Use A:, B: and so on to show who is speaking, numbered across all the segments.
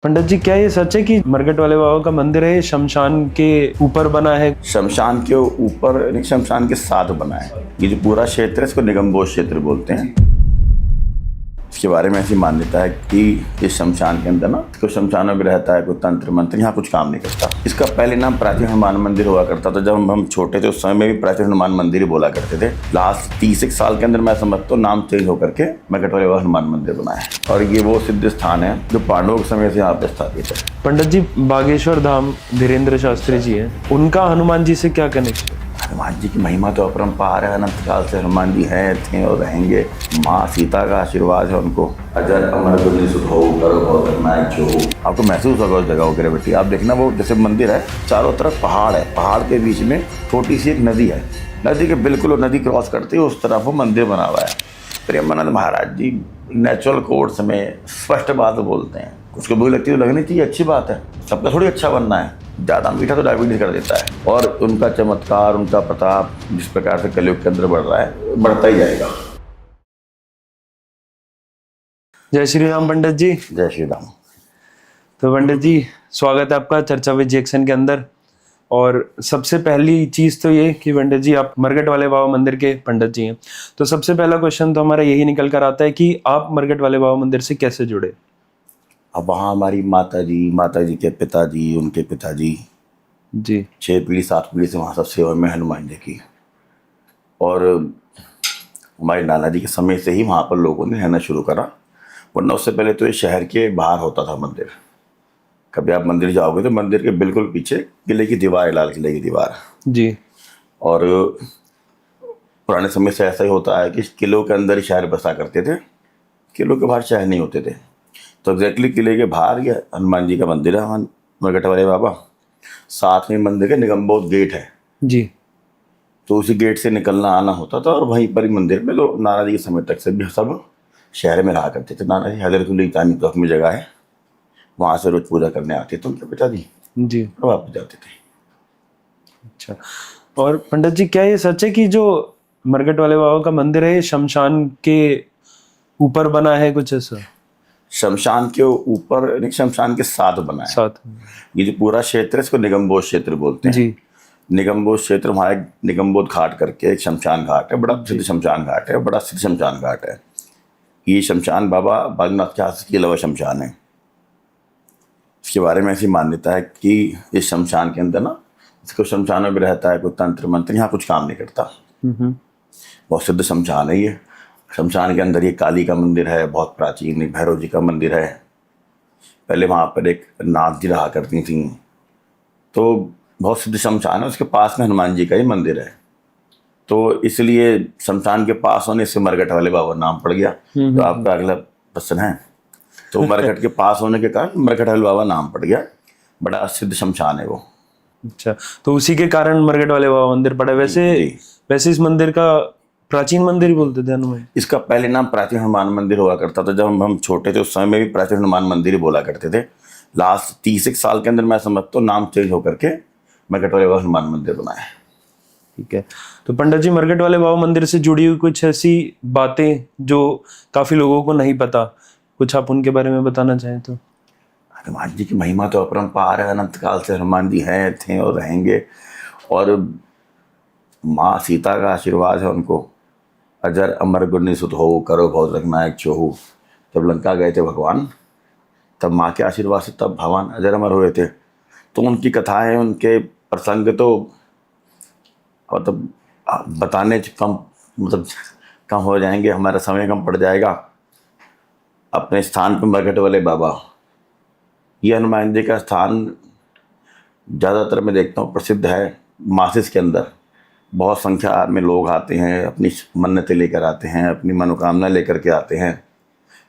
A: पंडित जी, क्या ये सच है कि मरघट वाले बाबा का मंदिर है शमशान के ऊपर बना है?
B: शमशान के ऊपर नहीं, शमशान के साथ बना है। ये जो पूरा क्षेत्र है इसको निगमबोध क्षेत्र बोलते हैं। इसके बारे में ऐसी मान्यता है कि इस शमशान के अंदर ना कोई शमशानों में रहता है, कोई तंत्र मंत्र यहाँ कुछ काम नहीं करता। इसका पहले नाम प्राचीन हनुमान मंदिर हुआ करता था। जब हम छोटे थे उस समय में भी प्राचीन हनुमान मंदिर ही बोला करते थे। लास्ट 30 साल के अंदर मैं समझता हूँ नाम चेंज होकर के मरघट वाले बाबा हनुमान मंदिर बना है। और ये वो सिद्ध स्थान है जो पांडवों के समय से यहाँ पे स्थापित है।
A: पंडित जी, बागेश्वर धाम धीरेन्द्र शास्त्री जी हैं, उनका हनुमान जी से क्या कनेक्शन?
B: हनुमान जी की महिमा तो अपरंपार है। अनंत काल से हनुमान जी हैं, थे और रहेंगे। माँ सीता का आशीर्वाद है उनको। अजर अमर गुण सुध हो करो बहुत नायक जो हो। आपको महसूस होगा उस जगह वगैरह बेटी। आप देखना वो जैसे मंदिर है, चारों तरफ पहाड़ है, पहाड़ के बीच में छोटी सी एक नदी है। नदी के बिल्कुल नदी क्रॉस करते ही उस तरफ वो मंदिर बना हुआ है। प्रेमानंद महाराज जी नेचुरल कोर्स में स्पष्ट बात बोलते हैं। उसको बुरी लगती है तो लगनी चाहिए, अच्छी बात है। सबका थोड़ी अच्छा बनना है। ज़्यादा मीठा तो डायबिटीज कर देता है। और उनका चमत्कार, उनका प्रताप जिस प्रकार से कलयुग के अंदर बढ़ रहा है, बढ़ता ही जाएगा।
A: जय श्री राम पंडित जी।
B: जय श्री राम।
A: तो पंडित जी, स्वागत है आपका चर्चा विद जैक्सन के अंदर। और सबसे पहली चीज तो ये कि पंडित जी, आप मरघट वाले बाबा मंदिर के पंडित जी हैं। तो सबसे पहला क्वेश्चन तो हमारा यही निकल कर आता है कि आप मरघट वाले बाबा मंदिर से कैसे जुड़े?
B: अब वहाँ हमारी माता जी के पिताजी, उनके पिताजी
A: जी
B: 6 पीढ़ी 7 पीढ़ी से वहाँ सब सेवा में हनुमान जी की। और हमारे नाना जी के समय से ही वहाँ पर लोगों ने रहना शुरू करा। वरना उससे पहले तो ये शहर के बाहर होता था मंदिर। कभी आप मंदिर जाओगे तो मंदिर के बिल्कुल पीछे किले की दीवार है, लाल किले की दीवार
A: जी।
B: और पुराने समय से ऐसा ही होता है कि किलों के अंदर ही शहर बसा करते थे, किलों के बाहर शहर नहीं होते थे। तो एग्जैक्टली किले के बाहर ये हनुमान जी का मंदिर है, मरघट वाले बाबा। साथ में मंदिर के निगमबोध गेट है
A: जी।
B: तो उसी गेट से निकलना आना होता था। और वहीं पर ही मंदिर में लोग नाना जी के समय तक से भी सब शहर में रहा करते थे। नाना जी हजरतुल्लाह तानी तो अपनी जगह है, वहाँ से रोज पूजा करने आते थे उनके पिताजी
A: जी।
B: और वापस जाते थे।
A: अच्छा, और पंडित जी, क्या ये सच है कि जो मरघट वाले बाबा का मंदिर है शमशान के ऊपर बना है कुछ ऐसा?
B: शमशान के ऊपर नहीं, शमशान के साथ बना है।
A: साथ?
B: ये जो पूरा क्षेत्र है इसको निगमबोध क्षेत्र बोलते हैं।
A: जी
B: निगमबोध क्षेत्र, वहाँ एक निगमबोध घाट करके एक शमशान घाट है, बड़ा प्रसिद्ध शमशान घाट है, बड़ा सिद्ध शमशान घाट है। ये शमशान बाबा बागनाथ के आस के अलावा शमशान है। इसके बारे में ऐसी मान्यता है कि इस शमशान के अंदर ना इसको शमशानों में रहता है, कोई तंत्र मंत्र यहाँ कुछ काम नहीं करता। बहुत सिद्ध शमशान है ये। शमशान के अंदर ये काली का मंदिर है, बहुत प्राचीन। एक भैरव जी का मंदिर है। पहले वहाँ पर एक नाथ जी रहा करती थी। तो बहुत सिद्ध शमशान है। उसके पास में हनुमान जी का ही मंदिर है। तो इसलिए शमशान के पास होने से मरघट वाले बाबा नाम पड़ गया। तो आपका अगला प्रश्न है, तो मरघट के पास होने के कारण मरघट वाले बाबा नाम पड़ गया। बड़ा सिद्ध शमशान है वो।
A: अच्छा, तो उसी के कारण मरघट वाले बाबा मंदिर पड़ा। वैसे
B: जी।
A: वैसे इस मंदिर का प्राचीन मंदिर ही बोलते थे हनुमान?
B: इसका पहले नाम प्राचीन हनुमान मंदिर हुआ करता था। जब हम छोटे थे उस समय में भी प्राचीन हनुमान मंदिर ही बोला करते थे। लास्ट 30 साल के अंदर मैं समझता हूँ नाम चेंज होकर के मरघट वाले बाबा हनुमान मंदिर बना है।
A: ठीक है। तो पंडित जी, मरघट वाले बाबा मंदिर से जुड़ी हुई कुछ ऐसी बातें जो काफी लोगों को नहीं पता, कुछ आप उनके बारे में बताना चाहें तो?
B: हनुमान जी की महिमा तो अपरंपार है। अनंत काल से हनुमान जी हैं, थे और रहेंगे। और माँ सीता का आशीर्वाद है उनको। अजर अमर गुण सुध हो करो बहुत नायक जो हो। जब लंका गए थे भगवान, तब माँ के आशीर्वाद से तब भगवान अजर अमर हुए थे। तो उनकी कथाएं, उनके प्रसंग तो मतलब बताने कम मतलब कम हो जाएंगे, हमारा समय कम पड़ जाएगा। अपने स्थान पर मरघट वाले बाबा, ये हनुमान जी का स्थान ज़्यादातर मैं देखता हूँ प्रसिद्ध है। मासिस के अंदर बहुत संख्या में लोग आते हैं, अपनी मन्नतें लेकर आते हैं, अपनी मनोकामना लेकर के आते हैं।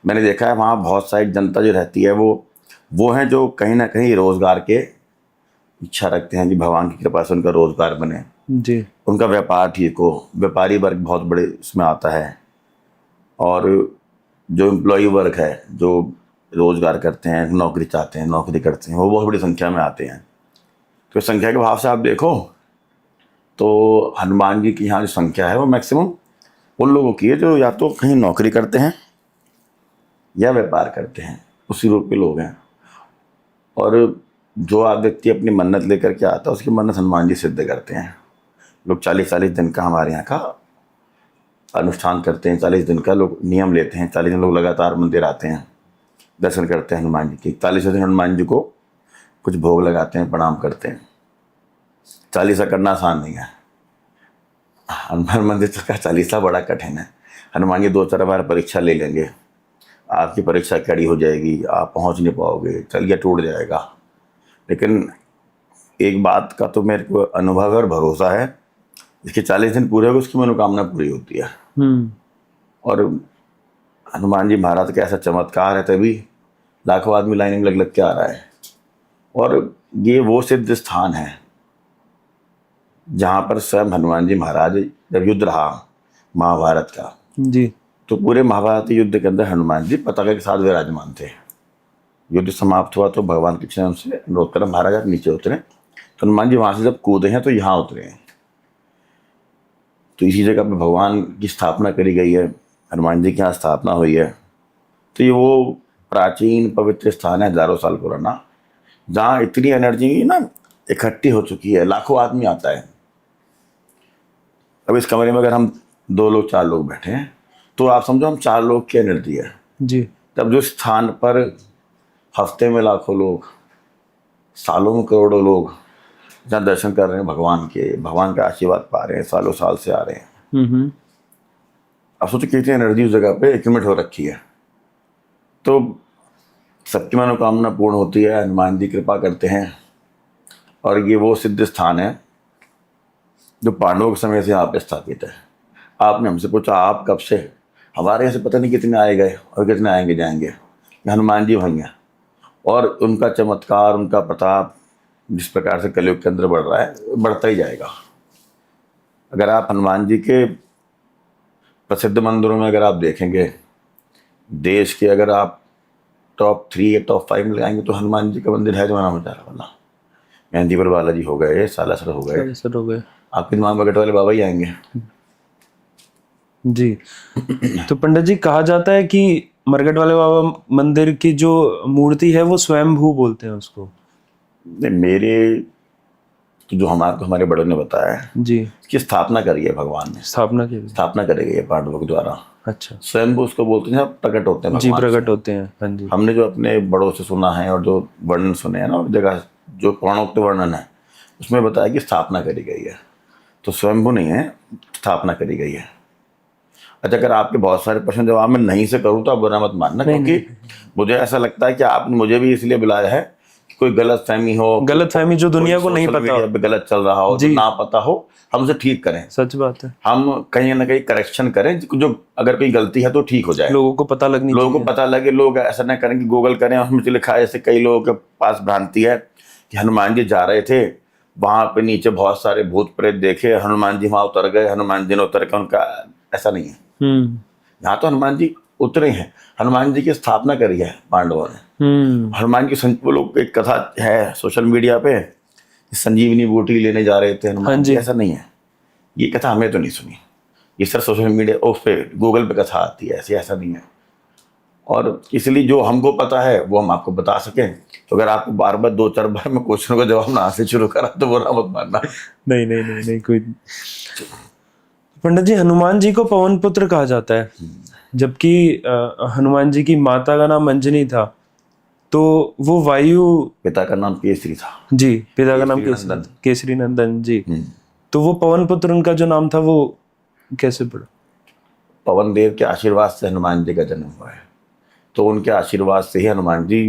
B: मैंने देखा है वहाँ बहुत सारी जनता जो रहती है वो हैं जो कहीं ना कहीं रोज़गार के इच्छा रखते हैं कि भगवान की कृपा से उनका रोज़गार बने,
A: जी।
B: उनका व्यापार ठीक हो। व्यापारी वर्ग बहुत बड़े इसमें आता है। और जो एम्प्लॉई वर्ग है, जो रोज़गार करते हैं, नौकरी चाहते हैं, नौकरी करते हैं, वो बहुत बड़ी संख्या में आते हैं। तो संख्या के भाव से आप देखो तो हनुमान जी की यहाँ जो संख्या है वो मैक्सिमम उन लोगों की है जो या तो कहीं नौकरी करते हैं या व्यापार करते हैं, उसी रूप के लोग हैं। और जो आप व्यक्ति अपनी मन्नत लेकर के आता है उसकी मन्नत हनुमान जी सिद्ध करते हैं। लोग 40-40 दिन का हमारे यहाँ का अनुष्ठान करते हैं, 40 दिन का लोग नियम लेते हैं, 40 दिन लोग लगातार मंदिर आते हैं, दर्शन करते हैं हनुमान जी की। 40 दिन हनुमान जी को कुछ भोग लगाते हैं, प्रणाम करते हैं। 40 करना आसान नहीं है, हनुमान मंदिर का 40 बड़ा कठिन है। हनुमान जी 2-4 बार परीक्षा ले लेंगे, आपकी परीक्षा कड़ी हो जाएगी, आप पहुंच नहीं पाओगे, चलिए टूट जाएगा। लेकिन एक बात का तो मेरे को अनुभव और भरोसा है, जिसके 40 दिन पूरे हो उसकी मनोकामना पूरी होती है। और हनुमान जी महाराज का ऐसा चमत्कार है, तभी लाखों आदमी लाइन में लग लग के आ रहा है। और ये वो सिद्ध स्थान है जहाँ पर स्वयं हनुमान जी महाराज जब युद्ध रहा महाभारत का
A: जी,
B: तो पूरे महाभारत युद्ध के अंदर हनुमान जी पताका के साथ विराजमान थे। युद्ध समाप्त हुआ तो भगवान कृष्ण ने उनसे अनुरोध करा, महाराज आप नीचे उतरे। तो हनुमान जी वहाँ से जब कूदे हैं तो यहाँ उतरे हैं। तो इसी जगह पे भगवान की स्थापना करी गई है, हनुमान जी की यहाँ स्थापना हुई है। तो ये वो प्राचीन पवित्र स्थान है, हजारों साल पुराना, जहाँ इतनी एनर्जी ना इकट्ठी हो चुकी है, लाखों आदमी आता है। अब इस कमरे में अगर हम 2 लोग 4 लोग बैठे हैं तो आप समझो हम 4 लोग की एनर्जी है
A: जी।
B: तब जो स्थान पर हफ्ते में लाखों लोग, सालों में करोड़ों लोग जहाँ दर्शन कर रहे हैं भगवान के, भगवान का आशीर्वाद पा रहे हैं, सालों साल से आ रहे हैं। अब सोचो कितनी एनर्जी उस जगह पे एक्यूमुलेट हो रखी है। तो सबकी मनोकामना पूर्ण होती है, हनुमान जी कृपा करते हैं। और ये वो सिद्ध स्थान है जो पांडवों के समय से यहाँ पे स्थापित है। आपने हमसे पूछा आप कब से, हमारे यहाँ से पता नहीं कितने आए गए और कितने आएंगे जाएंगे, हनुमान जी वहीं हैं। और उनका चमत्कार, उनका प्रताप जिस प्रकार से कलयुग के अंदर बढ़ रहा है, बढ़ता ही जाएगा। अगर आप हनुमान जी के प्रसिद्ध मंदिरों में अगर आप देखेंगे, देश के अगर आप टॉप 3 या टॉप 5 में लगाएंगे तो हनुमान जी का मंदिर है जो नाम हो जा रहा वाला। मेहंदीपुर बालाजी हो गए, सालासर हो गए, आपके दिमाग में बगट वाले बाबा ही आएंगे
A: जी। तो पंडित जी कहा जाता है कि मरघट वाले बाबा मंदिर की जो मूर्ति है वो स्वयंभू बोलते हैं उसको।
B: मेरे तो जो हमारे बड़ों ने बताया है
A: जी,
B: कि स्थापना करी है भगवान ने, स्थापना करी गई है पांडवों के द्वारा।
A: अच्छा,
B: स्वयंभू उसको बोलते हैं, प्रकट होते हैं
A: जी,
B: भगवान
A: प्रकट होते हैं। हाँ जी।
B: हमने जो अपने बड़ों से सुना है और जो वर्णन सुने हैं ना, जगह जो पुराणोक्त वर्णन है उसमें बताया कि स्थापना करी गई है। तो स्वयंभू नहीं है, स्थापना करी गई है। अच्छा, अगर आपके बहुत सारे प्रश्न जवाब मैं नहीं से करूँ तो आप बुरा मत मानना, क्योंकि मुझे ऐसा लगता है कि आपने मुझे भी इसलिए बुलाया है कि कोई गलत फहमी हो,
A: जो दुनिया को नहीं पता हो,
B: गलत चल रहा हो, ना पता हो, हम उसे ठीक करें।
A: सच बात है,
B: हम कहीं ना कहीं करेक्शन करें, जो अगर कोई गलती है तो ठीक हो जाए,
A: लोगों को पता लगे।
B: लोग ऐसा ना करें कि गूगल करें और उसमें लिखा है। जैसे कई लोगों के पास भ्रांति है कि हनुमान जी जा रहे थे, वहां पे नीचे बहुत सारे भूत प्रेत देखे, हनुमान जी वहां उतर गए, हनुमान जी ने उतर के उनका, ऐसा नहीं है। यहाँ तो हनुमान जी उतरे हैं, हनुमान जी की स्थापना करी है पांडवों ने। हनुमान की वो लोग एक कथा है सोशल मीडिया पे, संजीवनी बूटी लेने जा रहे थे हनुमान जी, ऐसा नहीं है। ये कथा हमें तो नहीं सुनी, ये सर सोशल मीडिया उस पर गूगल पे कथा आती है, ऐसा नहीं है। और इसलिए जो हमको पता है वो हम आपको बता सकें। तो अगर आपको बार बार 2-4 बार मैं क्वेश्चन का जवाब ना से शुरू करा तो बुरा मत मानना।
A: नहीं कोई। पंडित जी, हनुमान जी को पवन पुत्र कहा जाता है, जबकि हनुमान जी की माता का नाम अंजनी था, तो वो वायु,
B: पिता का नाम केसरी था।
A: जी, पिता का नाम केसरी नंदन जी। तो वो पवन पुत्र उनका जो नाम था वो कैसे पड़ा?
B: पवन देव के आशीर्वाद से हनुमान जी का जन्म हुआ है, तो उनके आशीर्वाद से ही हनुमान जी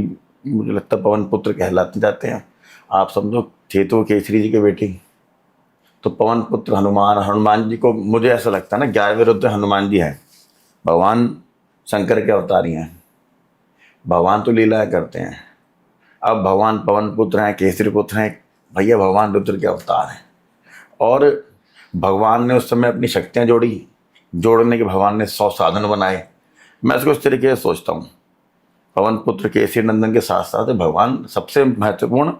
B: मुझे लगता है पवन पुत्र कहलाते जाते हैं। आप समझो थे तो केसरी जी के बेटी, तो पवन पुत्र हनुमान जी को मुझे ऐसा लगता है ना 11वें रुद्र हनुमान जी हैं, भगवान शंकर के अवतारी हैं, भगवान तो लीलाएं करते हैं। अब भगवान पवन पुत्र हैं, केसरी पुत्र हैं, भैया भगवान रुद्र के अवतार हैं। और भगवान ने उस समय अपनी शक्तियाँ जोड़ने के भगवान ने 100 साधन बनाए। मैं इसको इस तरीके से सोचता हूँ, पवन पुत्र केसरी नंदन के साथ साथ भगवान सबसे महत्वपूर्ण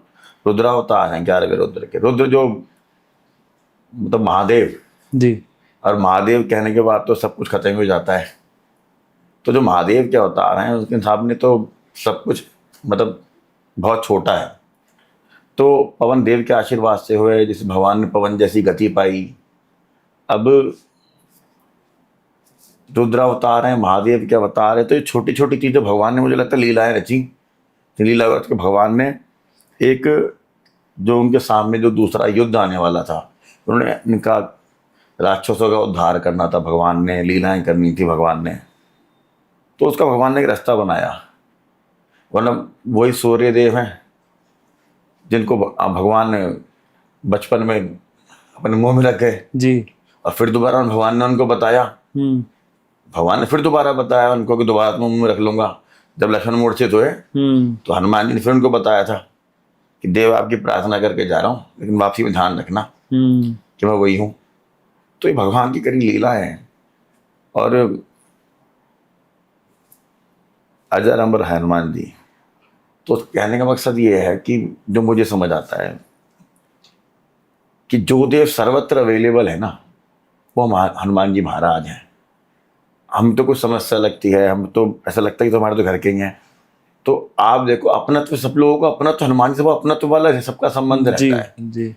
B: रुद्रावतार हैं, 11वें रुद्र के। रुद्र जो मतलब महादेव जी, और महादेव कहने के बाद तो सब कुछ खत्म हो जाता है। तो जो महादेव के अवतार हैं उसके हिसाब में तो सब कुछ मतलब बहुत छोटा है। तो पवन देव के आशीर्वाद से हुए, जिस भगवान ने पवन जैसी गति पाई। अब रुद्र अवतार है, महादेव के अवतार है, तो ये छोटी छोटी चीज़ें भगवान ने, मुझे लगता है, लीलाएं रची। लीला करके के भगवान ने एक, जो उनके सामने जो दूसरा युद्ध आने वाला था, उन्होंने इनका राक्षसों का उद्धार करना था, भगवान ने लीलाएं करनी थी भगवान ने, तो उसका भगवान ने एक रास्ता बनाया। वरना वही सूर्य देव हैं जिनको भगवान ने बचपन में अपने मुंह में रख गए
A: जी।
B: और फिर दोबारा भगवान ने उनको बताया। भगवान ने फिर दोबारा बताया उनको कि दोबारा तुम मुंह में रख लूंगा। जब लक्ष्मण मूर्छित हुए तो हनुमान जी ने फिर उनको बताया था कि देव आपकी प्रार्थना करके जा रहा हूँ, लेकिन वापसी में ध्यान रखना कि मैं वही हूँ। तो ये भगवान की करी लीला है। और अजर अमर हनुमान जी, तो कहने का मकसद ये है कि जो मुझे समझ आता है कि जो देव सर्वत्र अवेलेबल है ना, वो हनुमान जी महाराज हैं। हम तो कुछ समस्या लगती है, हम तो ऐसा लगता है कि तो हमारे तो घर के ही हैं। तो आप देखो, अपनत्व सब लोगों को, अपनत्व हनुमान जी से वो अपनत्व वाला है, सबका संबंध रहता है।
A: जी।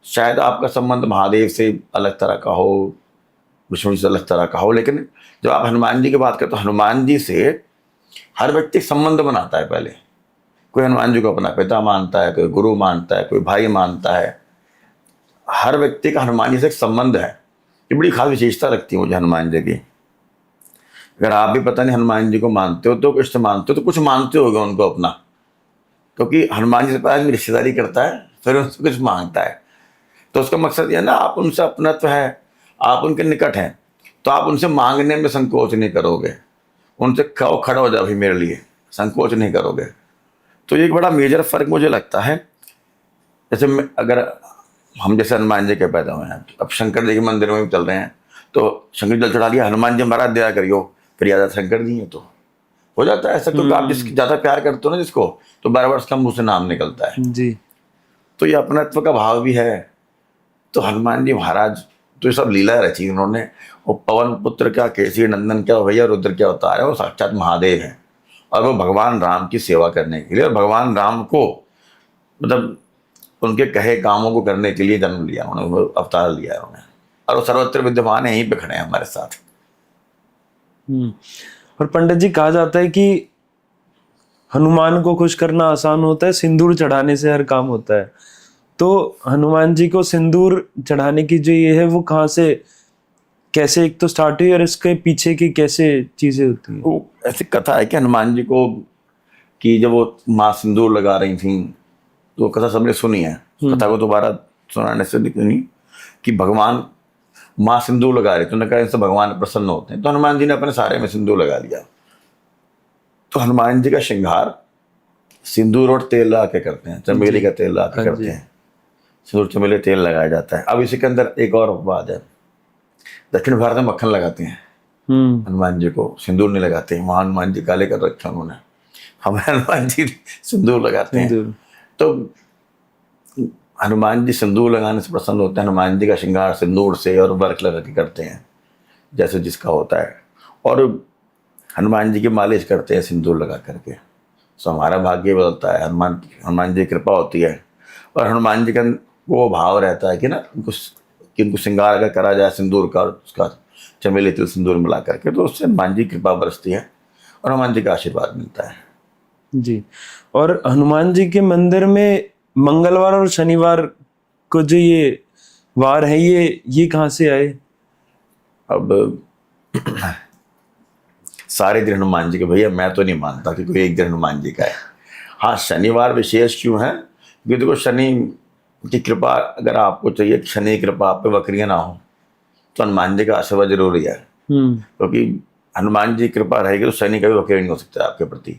B: शायद आपका संबंध महादेव से अलग तरह का हो, विष्णु से अलग तरह का हो, लेकिन जब आप हनुमान जी की बात करते हो, हनुमान जी से हर व्यक्ति संबंध बनाता है। पहले कोई हनुमान जी को अपना पिता मानता है, कोई गुरु मानता है, कोई भाई मानता है। हर व्यक्ति का हनुमान जी से एक संबंध है। ये बड़ी खास विशेषता लगती है मुझे हनुमान जी की। अगर आप भी पता नहीं हनुमान जी को मानते हो तो कुछ मानते हो, तो कुछ मानते होगे उनको अपना, क्योंकि हनुमान जी से पहले रिश्तेदारी करता है, फिर उनसे कुछ मांगता है। तो उसका मकसद यह ना, आप उनसे अपनत्व है, आप उनके निकट हैं, तो आप उनसे मांगने में संकोच नहीं करोगे। उनसे कहो खड़ा हो जाओ भाई मेरे लिए, संकोच नहीं करोगे। तो ये एक बड़ा मेजर फर्क मुझे लगता है। जैसे अगर हम जैसे हनुमान जी के पैदा हुए हैं, अब शंकर जी के मंदिर में भी चल रहे हैं, तो शंकर जल चढ़ा लिया, हनुमान जी महाराज दया करियो, फिर याद शंकर जी है, तो हो जाता है ऐसा। क्योंकि आप जिसकी ज्यादा प्यार करते हो ना जिसको, तो 12 वर्ष का मुंह से नाम निकलता है
A: जी।
B: तो ये अपनत्व का भाव भी है। तो हनुमान जी महाराज तो ये सब लीला रची उन्होंने। वो पवन पुत्र क्या, केसरी नंदन क्या, भैया रुद्र क्या अवतार है, वो साक्षात महादेव हैं। और वो भगवान राम की सेवा करने के लिए, और भगवान राम को मतलब उनके कहे कामों को करने के लिए जन्म लिया उन्होंने, वो अवतार लिया उन्होंने। और वो सर्वत्र विद्यमान है, यहीं पे खड़े हैं हमारे साथ।
A: और पंडित जी, कहा जाता है कि हनुमान को खुश करना आसान होता है, सिंदूर चढ़ाने से हर काम होता है। तो हनुमान जी को सिंदूर चढ़ाने की जो ये है, वो कहाँ से, कैसे एक तो स्टार्ट हुई, और इसके पीछे की कैसे चीजें होती हैं?
B: वो ऐसी कथा है कि हनुमान जी को, कि जब वो माँ सिंदूर लगा रही थी, तो कथा सबने सुनी है। कथा को दोबारा सुनाने से नहीं, कि भगवान माँ सिंदूर लगा रही, तो उन्होंने कहा इनसे भगवान प्रसन्न होते हैं। तो हनुमान जी ने अपने सारे में सिंदूर लगा लिया। तो हनुमान जी का श्रृंगार सिंदूर और तेल लगा के करते हैं, चमेली का तेल लगा के करते हैं। सिंदूर चमेली तेल लगाया जाता है। अब इसी के अंदर एक और बात है, दक्षिण भारत में मक्खन लगाते हैं, हनुमान जी को सिंदूर नहीं लगाते। वहाँ हनुमान जी काले कर रखे उन्होंने, हमें हनुमान जी सिंदूर लगाते हैं। तो हनुमान जी सिंदूर लगाने से प्रसन्न होते हैं। हनुमान जी का श्रृंगार सिंदूर से और वर्क लगा के करते हैं, जैसे जिसका होता है। और हनुमान जी की मालिश करते हैं सिंदूर लगा करके, सो हमारा भाग्य बदलता है। हनुमान जी की कृपा होती है। और हनुमान जी का वो भाव रहता है कि ना, उनको श्रृंगार अगर करा जाए सिंदूर का, उसका चमेली तिल सिंदूर मिला करके, तो उससे हनुमान जी की कृपा बरसती है और हनुमान जी का आशीर्वाद मिलता है।
A: जी। और हनुमान जी के मंदिर में मंगलवार और शनिवार को जो ये वार है, ये कहाँ से आए? अब
B: सारे दिन हनुमान जी के, भैया मैं तो नहीं मानता कि कोई एक दिन हनुमान जी का है। हाँ, शनिवार विशेष क्यों है? क्योंकि देखो, शनि की कृपा अगर आपको चाहिए, शनि की कृपा आप पे वक्रियां ना हो, तो हनुमान जी का आशीर्वाद जरूरी है। क्योंकि हनुमान जी की कृपा रहेगी तो शनि कभी वक्र नहीं हो सकता आपके प्रति।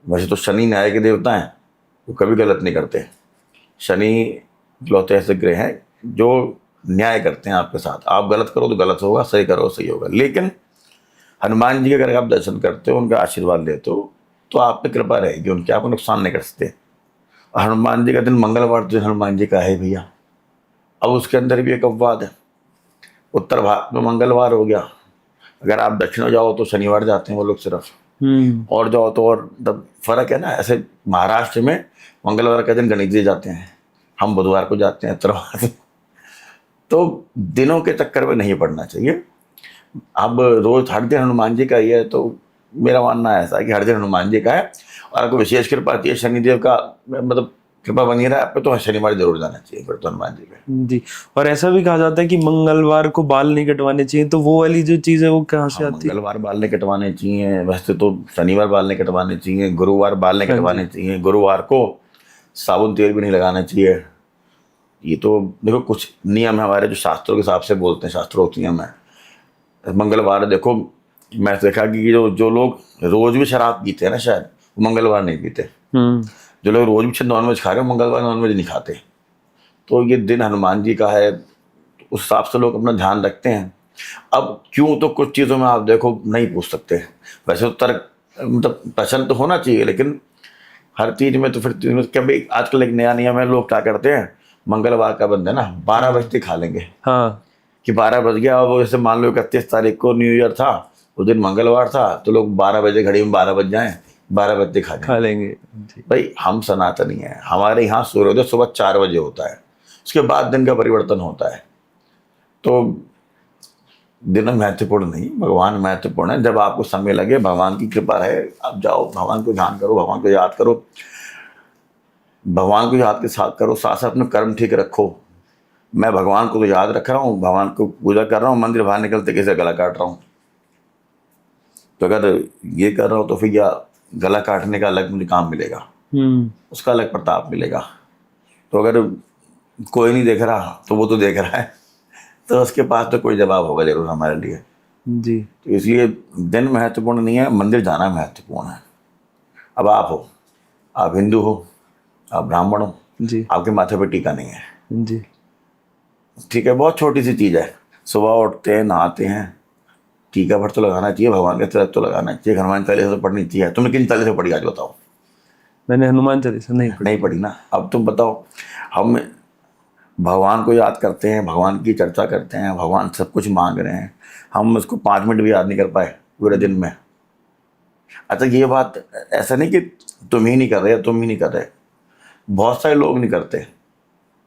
B: वैसे तो शनि न्याय के देवता हैं, वो कभी गलत नहीं करते। शनि इकलौते ऐसे ग्रह हैं जो न्याय करते हैं आपके साथ। आप गलत करो तो गलत होगा, सही करो सही होगा। लेकिन हनुमान जी के अगर आप दर्शन करते हो, उनका आशीर्वाद लेते हो, तो आप पे कृपा रहेगी उनकी, आपको नुकसान नहीं कर सकते। और हनुमान जी का दिन मंगलवार तो हनुमान जी का है भैया। अब उसके अंदर भी एक अपवाद है, उत्तर भारत में मंगलवार हो गया, अगर आप दक्षिण जाओ तो शनिवार जाते हैं वो लोग सिर्फ। और जाओ तो और तब फर्क है ना। ऐसे महाराष्ट्र में मंगलवार के दिन गणेश जी जाते हैं, हम बुधवार को जाते हैं, इतवार। तो दिनों के चक्कर में नहीं पड़ना चाहिए। अब रोज हर दिन हनुमान जी का ही है, तो मेरा मानना ऐसा है कि हर दिन हनुमान जी का है। और आपको विशेष कृपा आती है शनिदेव का, मतलब कृपा बनी रहा है आप पे, तो शनिवार जरूर जाना चाहिए फिर तो हनुमान जी पे।
A: जी। और ऐसा भी कहा जाता है कि मंगलवार को बाल नहीं कटवाने चाहिए, तो वो वाली जो चीज है वो कहाँ से आती है?
B: मंगलवार बाल नहीं कटवाने चाहिए, वैसे तो शनिवार बाल नहीं कटवाने चाहिए, गुरुवार बाल नहीं कटवाने चाहिए, गुरुवार को साबुन तेल भी नहीं लगाना चाहिए। ये तो देखो कुछ नियम है हमारे जो शास्त्रों के हिसाब से बोलते हैं, शास्त्रोक्त नियम है। मंगलवार देखो, मैं देखा कि जो जो लोग रोज भी शराब पीते हैं ना, शायद वो मंगलवार नहीं पीते। जो लोग रोज भी नॉनवेज खा रहे हो, मंगलवार नॉनवेज नहीं खाते। तो ये दिन हनुमान जी का है, उस हिसाब से लोग अपना ध्यान रखते हैं। अब क्यों, तो कुछ चीज़ों में आप देखो नहीं पूछ सकते। वैसे तो तर्क मतलब प्रश्न तो होना चाहिए, लेकिन हर चीज़ में तो फिर कभी आजकल एक नया नियम है, लोग क्या करते हैं, मंगलवार का बंद है ना, 12 बजते खा लेंगे।
A: हाँ,
B: कि 12 बज गया, अब जैसे मान लो 31 तारीख को न्यू ईयर था, उस दिन मंगलवार था, तो लोग 12 बजे घड़ी में 12 बज जाएं, 12 बजे खा
A: लेंगे।
B: भाई हम सनातनी हैं, हमारे यहाँ सूर्योदय सुबह 4 बजे होता है, उसके बाद दिन का परिवर्तन होता है। तो दिन महत्वपूर्ण नहीं, भगवान महत्वपूर्ण है। जब आपको समय लगे, भगवान की कृपा रहे, आप जाओ, भगवान को ध्यान करो, भगवान को याद करो, भगवान को याद के साथ करो, साथ साथ अपने कर्म ठीक रखो। मैं भगवान को तो याद रख रहा हूँ, भगवान को पूजा कर रहा हूँ, मंदिर बाहर निकलते किसी गला काट रहा हूँ। तो अगर ये कर रहा हूँ तो फिर या गला काटने का अलग मुझे काम मिलेगा, उसका अलग प्रताप मिलेगा। तो अगर कोई नहीं देख रहा तो वो तो देख रहा है, तो उसके पास तो कोई जवाब होगा जरूर हमारे लिए
A: जी।
B: तो इसलिए दिन महत्वपूर्ण नहीं है, मंदिर जाना महत्वपूर्ण है। अब आप हो, आप हिंदू हो, आप ब्राह्मण हो
A: जी,
B: आपके माथे पे टीका नहीं है,
A: जी,
B: ठीक है, बहुत छोटी सी चीज़ है। सुबह उठते हैं, नहाते हैं, टीका भर तो लगाना चाहिए, भगवान के तिलक तो लगाना चाहिए, हनुमान चालीसा तो पढ़नी चाहिए। तुमने किन चालीसा पढ़ी आज बताओ?
A: मैंने हनुमान चालीसा नहीं
B: पढ़ी ना। अब तुम बताओ, हम भगवान को याद करते हैं, भगवान की चर्चा करते हैं, भगवान सब कुछ मांग रहे हैं, हम उसको 5 मिनट भी याद नहीं कर पाए पूरे दिन में। अच्छा ये बात ऐसा नहीं कि तुम ही नहीं कर रहे, तुम ही नहीं कर रहे, बहुत सारे लोग नहीं करते।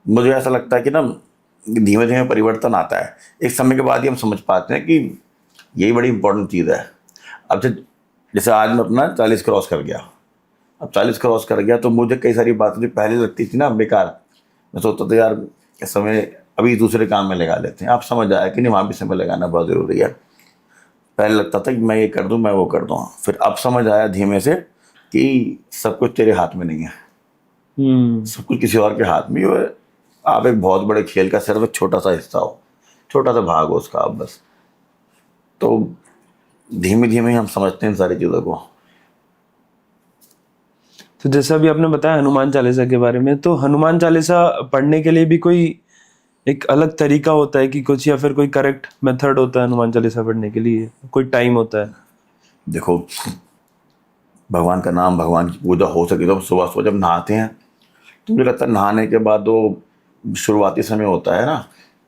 B: मुझे ऐसा लगता है कि ना धीमे धीमे परिवर्तन आता है, एक समय के बाद ही हम समझ पाते हैं कि यही बड़ी इंपॉर्टेंट चीज़ है। अब जैसे आज मैं अपना 40 क्रॉस कर गया, अब 40 क्रॉस कर गया तो मुझे कई सारी बातें जो पहले लगती थी ना बेकार, मैं सोचता था यार समय अभी दूसरे काम में लगा लेते हैं। आप समझ आया कि नहीं वहाँ भी समय लगाना बहुत ज़रूरी है। पहले लगता था कि मैं ये कर दूँ, मैं वो कर दूँ, फिर अब समझ आया धीमे से कि सब कुछ तेरे हाथ में नहीं है, सब कुछ किसी और के हाथ में ही है। आप एक बहुत बड़े खेल का सिर्फ एक छोटा सा हिस्सा हो, छोटा सा भाग हो उसका आप बस। तो धीमे धीमे हम समझते हैं इन सारी चीज़ों को।
A: तो जैसा अभी आपने बताया हनुमान चालीसा के बारे में, तो हनुमान चालीसा पढ़ने के लिए भी कोई एक अलग तरीका होता है कि कुछ, या फिर कोई करेक्ट मेथड होता है हनुमान चालीसा पढ़ने के लिए, कोई टाइम होता है?
B: देखो भगवान का नाम, भगवान की पूजा हो सके तो सुबह सुबह जब नहाते हैं, तो मुझे लगता है नहाने के बाद वो शुरुआती समय होता है ना,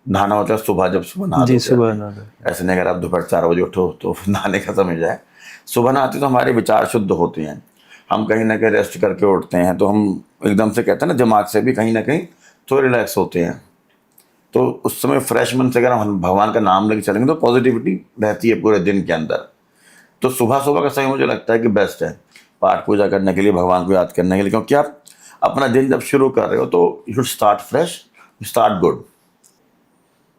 B: नहाना मतलब सुबह, जब सुबह नहा
A: जी,
B: दो।
A: सुबह नहा।
B: ऐसे नहीं अगर आप दोपहर 4 बजे उठो तो नहाने का समय जाए। सुबह नहाते तो हमारे विचार शुद्ध होते हैं, हम कहीं ना कहीं रेस्ट करके उठते हैं, तो हम एकदम से कहते हैं ना दिमाग से भी कहीं ना कहीं तो रिलैक्स होते हैं। तो उस समय फ्रेश मन से अगर हम भगवान का नाम लेके चलेंगे तो पॉजिटिविटी रहती है पूरे दिन के अंदर। तो सुबह सुबह का समय मुझे लगता है कि बेस्ट है पाठ पूजा करने के लिए, भगवान को याद करने के लिए, क्योंकि आप अपना दिन जब शुरू कर रहे हो तो you should start fresh, start good.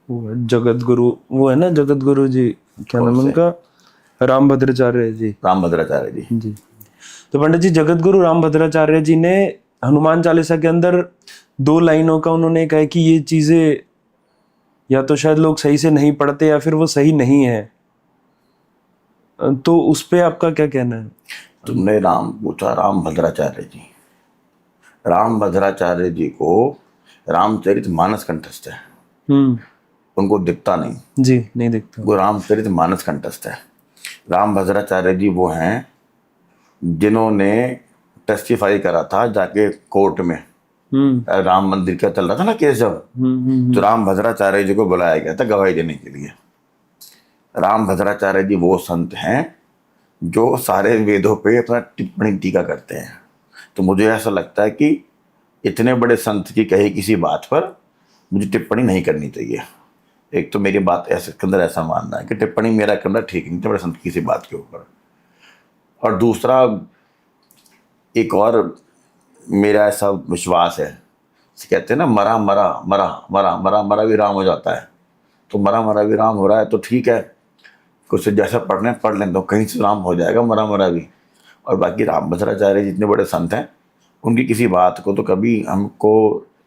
A: वो है जगत गुरु, वो है ना जगत गुरु जी, क्या नाम उनका? राम भद्राचार्य जी।
B: राम भद्राचार्य जी।
A: जी। तो पंडित जी, जगत गुरु राम भद्राचार्य जी ने हनुमान चालीसा के अंदर 2 लाइनों का उन्होंने कहा कि ये चीजें या तो शायद लोग सही से नहीं पढ़ते या फिर वो सही नहीं है, तो उस पे आपका क्या कहना है?
B: तुमने राम पूछा, राम भद्राचार्य जी, राम भद्राचार्य जी को रामचरित मानस कंठस्थ है, उनको दिखता नहीं
A: जी, नहीं दिखता,
B: वो रामचरित मानस कंठस्थ है। राम भद्राचार्य जी वो हैं जिन्होंने टेस्टिफाई करा था जाके कोर्ट में, राम मंदिर का चल रहा था ना केस जब, तो राम भद्राचार्य जी को बुलाया गया था गवाही देने के लिए। राम भद्राचार्य जी वो संत हैं जो सारे वेदों पे अपना टिप्पणी टीका करते हैं। तो मुझे ऐसा लगता है कि इतने बड़े संत की कही किसी बात पर मुझे टिप्पणी नहीं करनी चाहिए। एक तो मेरी बात ऐसे के अंदर ऐसा मानना है कि टिप्पणी मेरा करना ठीक नहीं, इतने बड़े संत की किसी बात के ऊपर। और दूसरा, एक और मेरा ऐसा विश्वास है, कहते हैं ना, मरा मरा मरा मरा मरा मरा भी राम हो जाता है। तो मरा मरा भी राम हो रहा है तो ठीक है, कुछ जैसा पढ़ने पढ़ लें तो कहीं से राम हो जाएगा मरा मरा भी। और बाकी रामभद्राचार्य जितने बड़े संत हैं, उनकी किसी बात को तो कभी हमको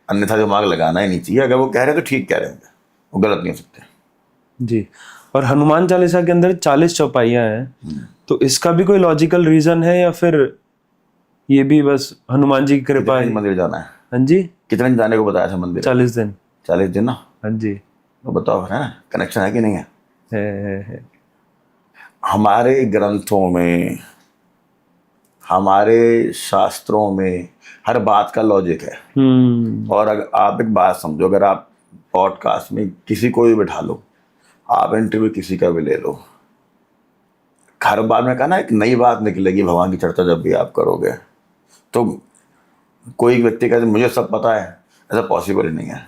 B: अन्यथा दिमाग लगाना ही नहीं चाहिए। अगर वो कह रहे हैं तो ठीक कह रहे हैं, वो गलत नहीं हो सकते।
A: जी। और हनुमान चालीसा के अंदर 40 चौपाइयाँ हैं, तो इसका भी कोई लॉजिकल रीजन है या फिर ये भी बस हनुमान जी की कृपा
B: कितने
A: है?
B: मंदिर जाना है?
A: हाँ जी,
B: कितने दिन जाने को बताया था मंदिर?
A: 40 दिन।
B: 40 दिन ना?
A: हाँ जी।
B: तो बताओ, है ना, कनेक्शन है कि नहीं है?
A: है।
B: हमारे ग्रंथों में, हमारे शास्त्रों में हर बात का लॉजिक है। और अगर आप एक बात समझो, अगर आप पॉडकास्ट में किसी को भी बिठा लो, आप इंटरव्यू किसी का भी ले लो, हर बार में कहा ना एक नई बात निकलेगी भगवान की चर्चा जब भी आप करोगे। तो कोई व्यक्ति कहते मुझे सब पता है, ऐसा पॉसिबल ही नहीं है।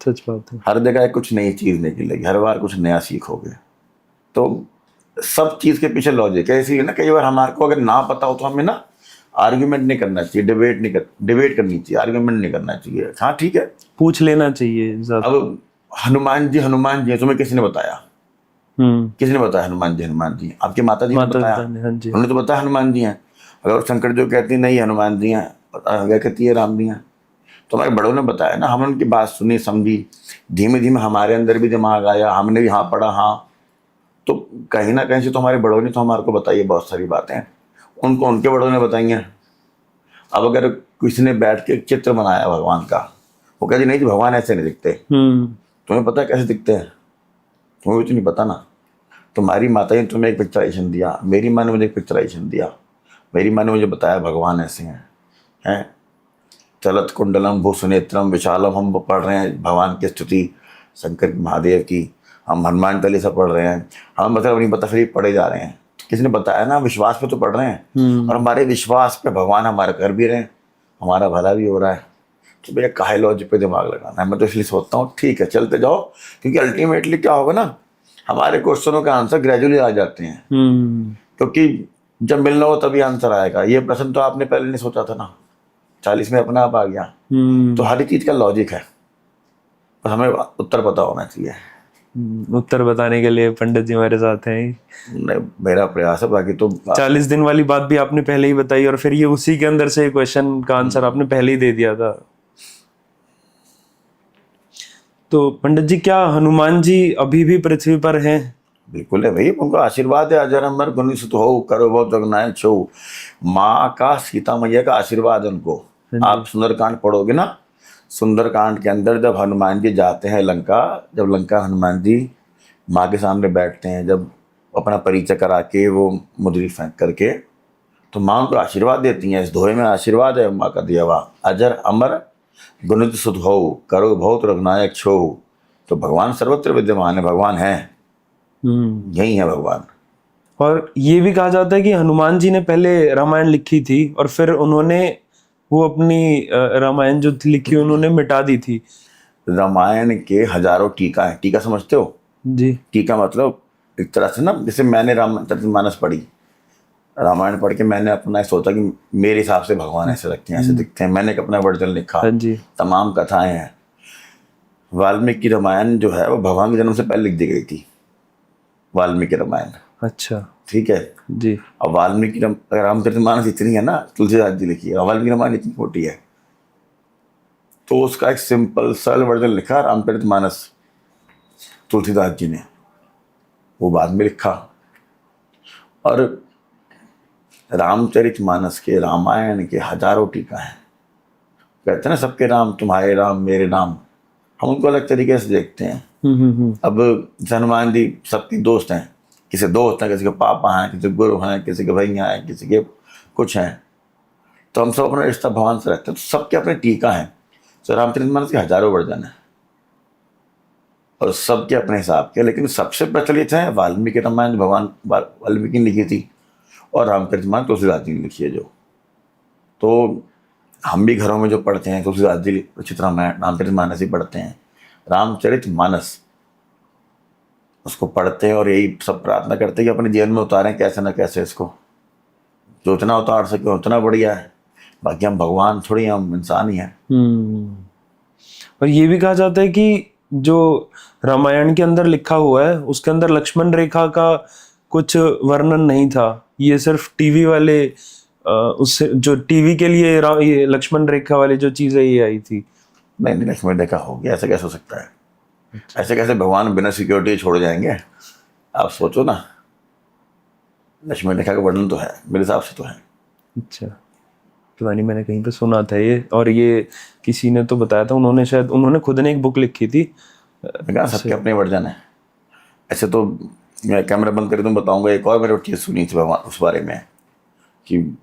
A: सच बात है।
B: हर जगह कुछ नई चीज़ निकलेगी, हर बार कुछ नया सीखोगे। तो सब चीज़ के पीछे लॉजिक है। इसीलिए ना कई बार हमारे को अगर ना पता हो तो हमें ना आर्ग्यूमेंट नहीं करना चाहिए, डिबेट करनी चाहिए, आर्ग्यूमेंट नहीं करना चाहिए। हाँ ठीक है,
A: पूछ लेना चाहिए ज्यादा।
B: अब हनुमान जी तुम्हें किसी ने बताया? किसी ने बताया हनुमान जी? आपकी माता जी ने बताया?
A: हाँ जी।
B: उन्होंने तो बताया हनुमान जी हैं। अगर शंकर जो कहती नहीं हनुमान जी हैं, अगर कहती है राम जी हैं, तो हमारे बड़ों ने बताया ना, हमने उनकी बात सुनी, समझी, धीमे धीमे हमारे अंदर भी दिमाग आया, हमने भी हाँ पढ़ा। हाँ, तो कहीं ना कहीं से तो हमारे बड़ों ने तो हमारे को बताई है बहुत सारी बातें, उनको उनके बड़ों ने बताई हैं। अब अगर किसी ने बैठ के चित्र बनाया भगवान का, वो कहती नहीं जी भगवान ऐसे नहीं दिखते। तुम्हें पता है कैसे दिखते हैं? तुम्हें भी तो नहीं पता ना। तुम्हारी माता ने तुम्हें एक पिक्चराइजेशन दिया, मेरी माँ ने मुझे एक पिक्चराइजेशन दिया, मेरी माँ ने मुझे बताया भगवान ऐसे हैं। चलत कुंडलम भूसुनेत्रम विशालम, हम पढ़ रहे हैं भगवान की स्तुति, शंकर महादेव की, हम हनुमान चालीसा पढ़ रहे हैं, हम मतलब नहीं पता फिर पढ़े जा रहे हैं। किसी ने बताया ना, विश्वास पे तो पढ़ रहे हैं, और हमारे विश्वास पे भगवान हमारा कर भी रहे हैं, हमारा भला भी हो रहा है। तो भैया काहे लॉजिक पे दिमाग लगाना है? मैं तो इसलिए सोचता हूँ ठीक है चलते जाओ, क्योंकि अल्टीमेटली क्या होगा ना, हमारे क्वेश्चनों का आंसर ग्रेजुअली आ जाते हैं। क्योंकि जब मिलना हो तभी आंसर आएगा। ये प्रश्न तो आपने पहले नहीं सोचा था ना, 40 में अपना आप आ गया। तो हर चीज का लॉजिक है, बस हमें उत्तर पता होना चाहिए।
A: उत्तर बताने के लिए पंडित जी हमारे साथ हैं।
B: मेरा प्रयास है, बाकी तो
A: 40 दिन वाली बात भी आपने पहले ही बताई, और फिर ये उसी के अंदर से क्वेश्चन का आंसर आपने पहले ही दे दिया था। तो पंडित जी, क्या हनुमान जी अभी भी पृथ्वी पर हैं?
B: बिल्कुल है भाई, उनका आशीर्वाद है। अजर अमर गुनी सुत हो, करो बहुत जगनायक छो। माँ का, सीता मैया का आशीर्वाद उनको। आप सुंदरकांड पढ़ोगे ना, सुंदरकांड के अंदर जब हनुमान जी जाते हैं लंका, जब लंका हनुमान जी माँ के सामने बैठते हैं, जब अपना परिचय करा के वो मुद्री फेंक करके, तो माँ उनको आशीर्वाद देती हैं। इस दोहे में आशीर्वाद है माँ का दिया हुआ, अजर अमर गुणित सुध हो, करो बहुत रघुनायक छो। तो भगवान सर्वत्र विद्यमान है, भगवान है, यही है भगवान।
A: और ये भी कहा जाता है कि हनुमान जी ने पहले रामायण लिखी थी, और फिर उन्होंने वो अपनी रामायण जो लिखी उन्होंने मिटा दी थी।
B: रामायण के हजारों टीका है। टीका समझते हो?
A: जी।
B: टीका मतलब एक तरह से ना, जैसे मैंने रामचरितमानस पढ़ी, रामायण पढ़ के मैंने अपना सोचा कि मेरे हिसाब से भगवान ऐसे लगते हैं, ऐसे दिखते हैं, मैंने एक अपना वर्जन लिखा। तमाम कथाएं हैं। वाल्मीकि रामायण जो है वो भगवान के जन्म से पहले लिख दी गई थी, वाल्मीकि रामायण।
A: अच्छा,
B: ठीक है
A: जी।
B: अब वाल्मीकि रामचरितमानस इतनी है ना, तुलसीदास जी लिखी है, वाल्मीकि रामायण इतनी छोटी है, तो उसका एक सिंपल सरल वर्जन लिखा रामचरितमानस तुलसीदास जी ने, वो बाद में लिखा। और रामचरितमानस के, रामायण के हजारों टीका हैं। कहते हैं ना सबके राम, तुम्हारे राम मेरे राम, हम उनको अलग तरीके से देखते हैं। अब हनुमान जी सबके दोस्त हैं, किसी दोस्त हैं, किसी के पापा हैं, किसी के गुरु हैं, किसी के भैया हैं, किसी के कुछ हैं। तो हम सब अपना रिश्ता भगवान से रखते हैं, तो सबके अपने टीका हैं। तो रामचरितमानस के हजारों वर्जन हैं और सबके अपने हिसाब के, लेकिन सबसे प्रचलित है वाल्मीकि रामायण, भगवान वाल्मीकि ने लिखी थी। और रामचरितमानस तुलसीदास जी ने लिखी है जो। तो हम भी घरों में जो पढ़ते हैं तुलसीदास जी रचित रामायण रामचरितमानस ही पढ़ते हैं, रामचरितमानस उसको पढ़ते हैं और यही सब प्रार्थना करते हैं कि अपने जीवन में उतारें कैसे ना कैसे इसको, जो उतना उतार सके उतना बढ़िया है। बाकी हम भगवान थोड़ी, हम इंसान ही हैं।
A: और ये भी कहा जाता है कि जो रामायण के अंदर लिखा हुआ है उसके अंदर लक्ष्मण रेखा का कुछ वर्णन नहीं था, ये सिर्फ टीवी वाले उससे जो टीवी के लिए ये लक्ष्मण रेखा वाली जो चीजें ये आई थी।
B: नहीं नहीं, लक्ष्मण रेखा होगी, ऐसा कैसे हो सकता है? ऐसे कैसे भगवान बिना सिक्योरिटी छोड़ जाएंगे? आप सोचो ना, लक्ष्मण रेखा का वर्णन तो है, मेरे हिसाब से तो है।
A: अच्छा, पता नहीं, मैंने कहीं पे सुना था ये, और ये किसी ने तो बताया था, उन्होंने शायद उन्होंने खुद ने एक बुक लिखी थी।
B: कहा सबके अपने वर्जन है। ऐसे तो मैं कैमरा बंद करके तुम बताऊंगा, एक और मैंने चीज़ सुनी थी भगवान उस बारे में कि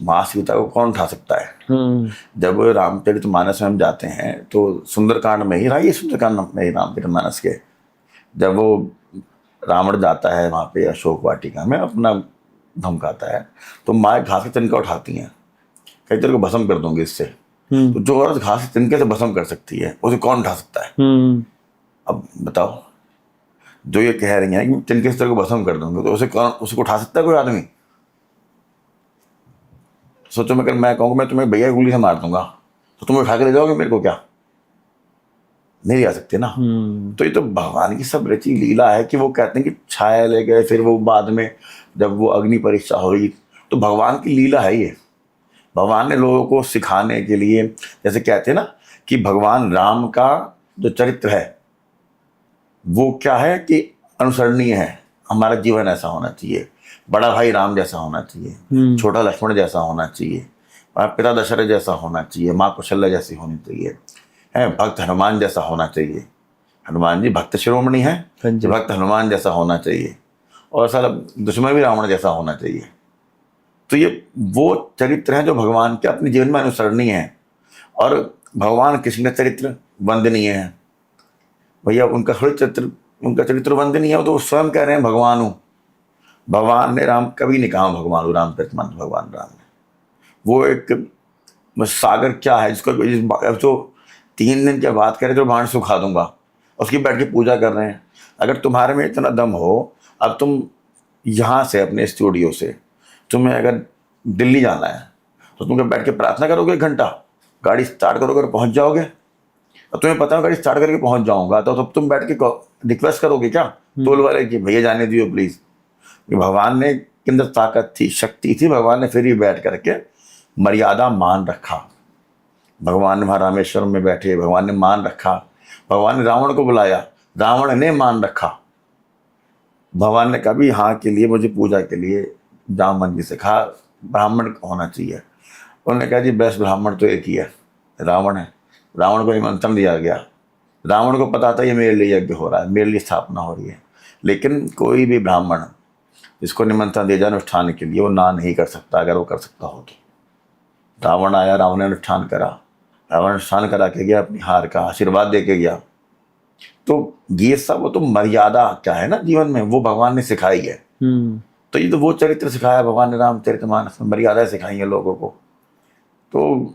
B: माँ सीता को कौन उठा सकता है। जब रामचरितमानस में हम जाते हैं तो सुंदरकांड में ही रहा, सुंदरकांड में ही रामचरितमानस के, जब वो रावण जाता है वहाँ पे अशोक वाटिका में अपना धमकाता है, तो माँ घास के तिनका उठाती हैं, कई तेरे को भस्म कर दूंगी इससे। तो जो औरत घास के तिनके से भस्म कर सकती है उसे कौन उठा सकता है? अब बताओ, जो ये कह रही हैं कि तिनके से तेरे को भस्म कर दूंगी, तो उसे कौन, उसको उठा सकता है कोई आदमी? सोचो, मैं मैं कहूँगा मैं तुम्हें भैया गोली से मार दूंगा, तो तुम उठा के ले जाओगे मेरे को? क्या नहीं ले आ सकते ना। तो ये तो भगवान की सब रची लीला है कि वो कहते हैं कि छाया ले गए, फिर वो बाद में जब वो अग्नि परीक्षा हुई, तो भगवान की लीला है ये। भगवान ने लोगों को सिखाने के लिए, जैसे कहते हैं ना कि भगवान राम का जो चरित्र है वो क्या है कि अनुसरणीय है, हमारा जीवन ऐसा होना चाहिए, बड़ा भाई राम जैसा होना चाहिए, छोटा लक्ष्मण जैसा होना चाहिए, पिता दशरथ जैसा होना चाहिए, माँ कौशल्या जैसी होनी चाहिए, है भक्त हनुमान जैसा होना चाहिए। हनुमान जी भक्त शिरोमणि है, भक्त हनुमान जैसा होना चाहिए, और सारा दुश्मन भी रावण जैसा होना चाहिए। तो ये वो चरित्र हैं जो भगवान के अपने जीवन में अनुसरणीय हैं। और भगवान कृष्ण का चरित्र वंदनीय है भैया, उनका चरित्र वंदनीय है, तो स्वयं कह रहे हैं भगवान हूँ। भगवान ने राम कभी नहीं कहा भगवान हूँ, रामचरितमानस भगवान राम ने। वो एक सागर क्या है जिसको जो 3 दिन की बात करें तो बाण सुखा दूंगा, उसकी बैठ के पूजा कर रहे हैं। अगर तुम्हारे में इतना दम हो, अब तुम यहाँ से अपने स्टूडियो से तुम्हें अगर दिल्ली जाना है तो तुम बैठ के प्रार्थना करोगे 1 घंटा, गाड़ी स्टार्ट करोगे और पहुँच जाओगे। अब तुम्हें पता है गाड़ी स्टार्ट करके पहुँच जाऊँगा, तो तब तुम बैठ के रिक्वेस्ट करोगे क्या टोल वाले कि भैया जाने दियो प्लीज़? भगवान ने के अंदर ताकत थी, शक्ति थी, भगवान ने फिर भी बैठ करके मर्यादा मान रखा। भगवान ने वहाँ रामेश्वरम में बैठे, भगवान ने मान रखा। भगवान ने रावण को बुलाया, रावण ने मान रखा। भगवान ने कभी हाँ के लिए मुझे पूजा के लिए जामन जी से कहा ब्राह्मण होना चाहिए, उन्होंने कहा जी बेस्ट ब्राह्मण तो एक ही है, रावण है। रावण को निमंत्रण दिया गया, रावण को पता था ये मेरे लिए यज्ञ हो रहा है, मेरे लिए स्थापना हो रही है, लेकिन कोई भी ब्राह्मण जिसको निमंत्रण दिया जाए अनुष्ठान के लिए वो ना नहीं कर सकता, अगर वो कर सकता हो तो। रावण आया, रावण ने अनुष्ठान करा, रावण अनुष्ठान करा के गया, अपनी हार का आशीर्वाद दे के गया। तो ये सब वो तो मर्यादा क्या है ना जीवन में, वो भगवान ने सिखाई है। तो ये तो वो चरित्र सिखाया भगवान ने रामचरितमानस में, मर्यादा सिखाई है लोगों को। तो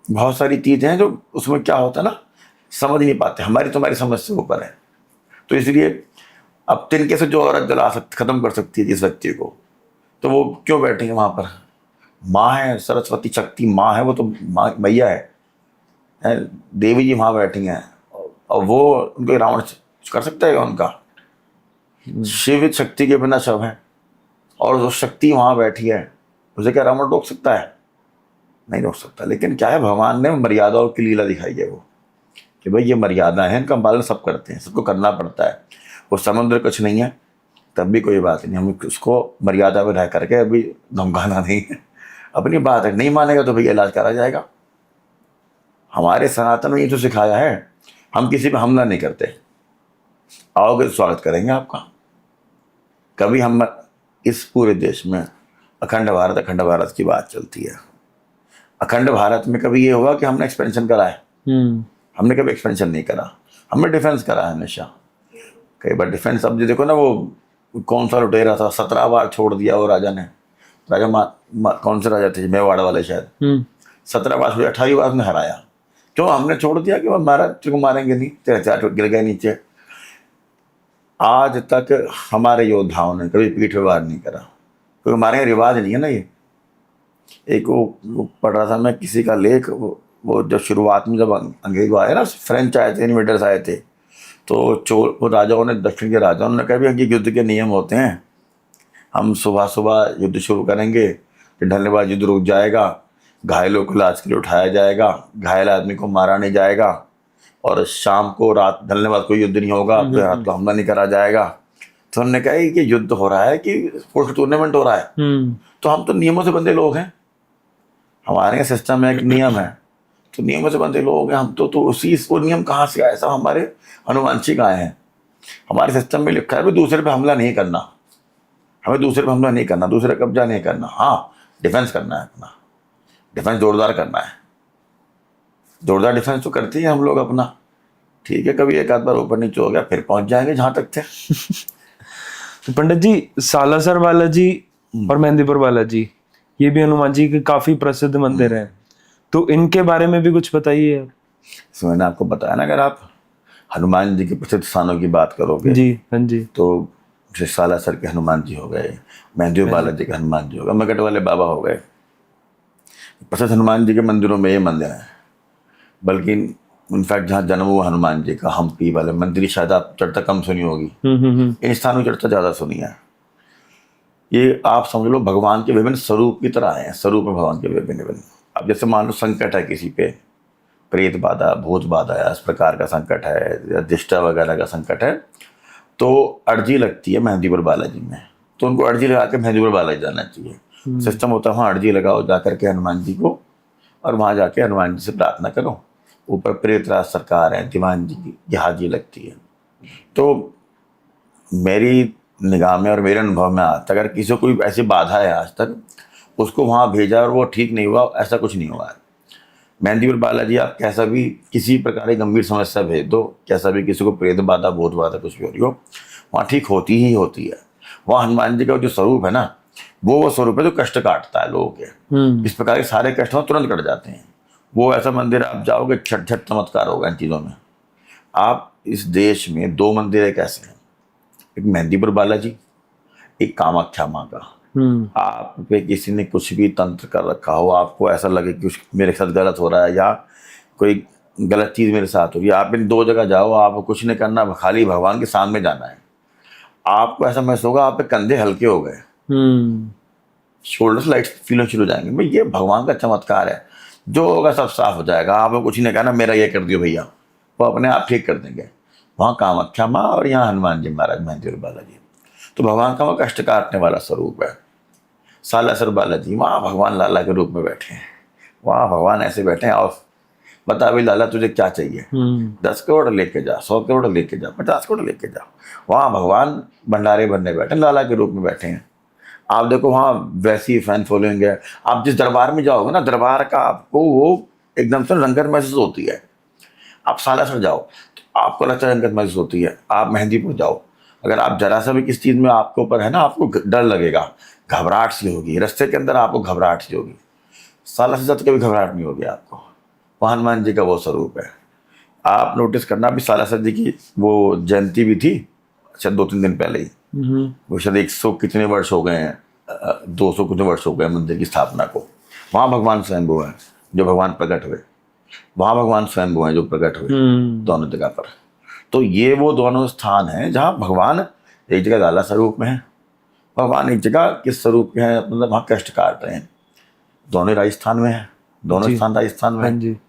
B: बहुत सारी चीज़ें हैं जो उसमें क्या होता है ना, समझ नहीं पाते, हमारी तुम्हारी समझ से ऊपर है। तो इसलिए अब तिनके से जो औरत जला खत्म कर सकती है जिस व्यक्ति को, तो वो क्यों बैठेंगे वहाँ पर? माँ है, सरस्वती शक्ति माँ है, वो तो माँ मैया है, देवी जी वहाँ बैठी हैं, और वो उनको रावण कर सकता है उनका? शिव शक्ति के बिना शव है, और जो शक्ति वहाँ बैठी है उसे क्या रावण रोक सकता है? नहीं रोक सकता। लेकिन क्या है, भगवान ने मर्यादाओं की लीला दिखाई है वो, कि भाई ये मर्यादा है, इनका पालन सब करते हैं, सबको करना पड़ता है। वो समुद्र कुछ नहीं है तब भी कोई बात नहीं, हम उसको मर्यादा में रह करके अभी धमकाना नहीं है, अपनी बात है। नहीं मानेगा तो भैया इलाज करा जाएगा। हमारे सनातन में ये तो सिखाया है, हम किसी पे हमला नहीं करते, आओगे तो स्वागत करेंगे आपका। कभी हम इस पूरे देश में अखंड भारत की बात चलती है, अखंड भारत में कभी ये हुआ कि हमने एक्सपेंशन करा है? हमने कभी एक्सपेंशन नहीं करा, हमने डिफेंस करा है हमेशा। कई बार डिफेंस, अब जो देखो ना वो कौन सा लुटेरा था, 17 बार छोड़ दिया वो राजा ने, राजा कौन से राजा थे, मेवाड़ वाले शायद, 17 बार हुई, 18 बार में हराया। क्यों? हमने छोड़ दिया कि वो मारा, तुझको मारेंगे नहीं, तेरे हथियार गिर गए नीचे। आज तक हमारे योद्धाओं ने कभी पीठ पे वार नहीं करा, क्योंकि हमारे यहाँ रिवाज नहीं है ना ये। एक वो पढ़ रहा था मैं किसी का लेख, वो जब शुरुआत में जब अंग्रेज आए ना, फ्रेंच आए थे, इन्वेडर्स आए थे, तो चोर वो राजाओं ने, दक्षिण के राजाओं ने कहा भी युद्ध के नियम होते हैं, हम सुबह सुबह युद्ध शुरू करेंगे, फिर ढलनेबाज युद्ध रुक जाएगा, घायलों को इलाज के लिए उठाया जाएगा, घायल आदमी को मारा नहीं जाएगा, और शाम को रात ढलने बाद कोई युद्ध नहीं होगा, फिर रात को हमला नहीं करा जाएगा। तो हमने कहा कि युद्ध हो रहा है कि स्पोर्ट्स टूर्नामेंट हो रहा है? तो हम तो नियमों से बंधे लोग हैं, हमारे यहाँ सिस्टम में एक नियम है, तो नियमों से बंधे लोग हैं हम तो उसी वो नियम कहाँ से आए? सब हमारे अनुवांशिक आए हैं। हमारे सिस्टम में लिखा है भी दूसरे पे हमला नहीं करना, हमें दूसरे पे हमला नहीं करना, दूसरे कब्जा नहीं करना, हाँ डिफेंस करना है, अपना डिफेंस जोरदार करना है। जोरदार डिफेंस तो करते हैं हम लोग अपना, ठीक है, कभी एक आध बार ऊपर नीचे हो गया, फिर पहुंच जाएंगे जहां तक थे।
A: तो पंडित जी, सालासर बालाजी और मेहंदीपुर बालाजी, ये भी हनुमान जी के काफी प्रसिद्ध मंदिर हैं, तो इनके बारे में भी कुछ बताइए।
B: इसमें मैंने आपको बताया ना, अगर आप हनुमान जी के प्रसिद्ध स्थानों की बात करोगे
A: जी, हाँ जी,
B: तो जैसे सालासर के हनुमान जी हो गए, मेहंदीपुर बालाजी के हनुमान जी हो गए, मगट वाले बाबा हो गए, प्रसिद्ध हनुमान जी के मंदिरों में ये मंदिर है। बल्कि इनफैक्ट जहाँ जन्म हुआ हनुमान जी का, हम्पी वाले मंदिर, शायद आप चर्चा कम सुनी होगी, इन स्थानों की चर्चा ज़्यादा सुनी है। ये आप समझ लो भगवान के विभिन्न स्वरूप की तरह हैं, स्वरूप में भगवान के विभिन्न। अब जैसे मान लो संकट है किसी पे, प्रेत बाधा, भूत बाधा है, इस प्रकार का संकट है, या दिष्टा वगैरह का संकट है, तो अर्जी लगती है मेहंदीपुर बालाजी में, तो उनको अर्जी लगा के मेहंदीपुर बालाजी जाना चाहिए। सिस्टम होता है वहाँ अर्जी लगाओ जा करके हनुमान जी को, और वहाँ जाके हनुमान जी से प्रार्थना करो। ऊपर प्रेतराज सरकार है, दीवान जी की हाजिरी लगती है। तो मेरी निगाह में और मेरे अनुभव में आज तक अगर किसी को कोई ऐसी बाधा है आज तक, उसको वहाँ भेजा और वो ठीक नहीं हुआ, ऐसा कुछ नहीं हुआ है। मेहंदीपुर बालाजी आप कैसा भी किसी प्रकार की गंभीर समस्या भेज दो, कैसा भी किसी को प्रेत बाधा, भूत बाधा कुछ भी हो रही हो, वहाँ ठीक होती ही होती है। वहाँ हनुमान जी का जो स्वरूप है ना, वो स्वरूप है जो कष्ट काटता है लोगों के। इस प्रकार के सारे कष्ट तुरंत कट जाते हैं। वो ऐसा मंदिर आप जाओगे, छट छट चमत्कार होगा इन चीज़ों में। आप इस देश में 2 मंदिर एक ऐसे हैं, एक मेहंदीपुर बालाजी, एक कामाख्या माँ का। आप पे किसी ने कुछ भी तंत्र कर रखा हो, आपको ऐसा लगे कि मेरे साथ गलत हो रहा है या कोई गलत चीज़ मेरे साथ हो रही है, आप इन 2 जगह जाओ, आपको कुछ नहीं करना, खाली भगवान के सामने जाना है। आपको ऐसा महसूस होगा आप पे कंधे हल्के हो गए, शोल्डर्स लाइट फील होना शुरू हो जाएंगे। भाई ये भगवान का चमत्कार है, जो होगा सब साफ हो जाएगा। आपको कुछ नहीं कहना मेरा ये कर दियो भैया, वो अपने आप ठीक कर देंगे। वहाँ कामाख्या माँ और यहाँ हनुमान जी महाराज, मेहंदीपुर बालाजी, तो भगवान का वहाँ कष्ट काटने वाला स्वरूप है। सालासर बालाजी, वहाँ भगवान लाला के रूप में बैठे हैं, वहाँ भगवान ऐसे बैठे हैं, और बता भाई लाला तुझे क्या चाहिए, 10 करोड़ लेके जा, 100 करोड़ लेके जा, 50 करोड़ लेके जा। वहाँ भगवान भंडारे बनने बैठे, लाला के रूप में बैठे हैं। आप देखो वहाँ वैसी फैन फॉलोइंग है। आप जिस दरबार में जाओगे ना, दरबार का आपको वो एकदम से रंगत महसूस होती है। आप सालासर जाओ तो आपको लगता है रंगत महसूस होती है। आप मेहंदीपुर जाओ, अगर आप जरा सा भी किस चीज़ में आपके ऊपर है ना, आपको डर लगेगा, घबराहट सी होगी, रास्ते के अंदर आपको घबराहट सी होगी। सालासर जाते कभी घबराहट नहीं होगी आपको। वहाँ हनुमान जी का वो स्वरूप है। आप नोटिस करना, भी सालासर जी की वो जयंती भी थी, अच्छा 2-3 दिन पहले ही, वो शायद 100 कितने वर्ष हो गए हैं, 200 कितने वर्ष हो गए मंदिर की स्थापना को। वहाँ भगवान स्वयंभू है जो भगवान प्रकट हुए, वहाँ भगवान स्वयंभू हैं जो प्रकट हुए, दोनों जगह पर। तो ये वो दोनों स्थान हैं जहाँ भगवान एक जगह लाला स्वरूप में है, भगवान एक जगह किस स्वरूप के हैं, मतलब वहाँ कष्ट काट रहे हैं। दोनों राजस्थान में है, दोनों स्थान राजस्थान में है।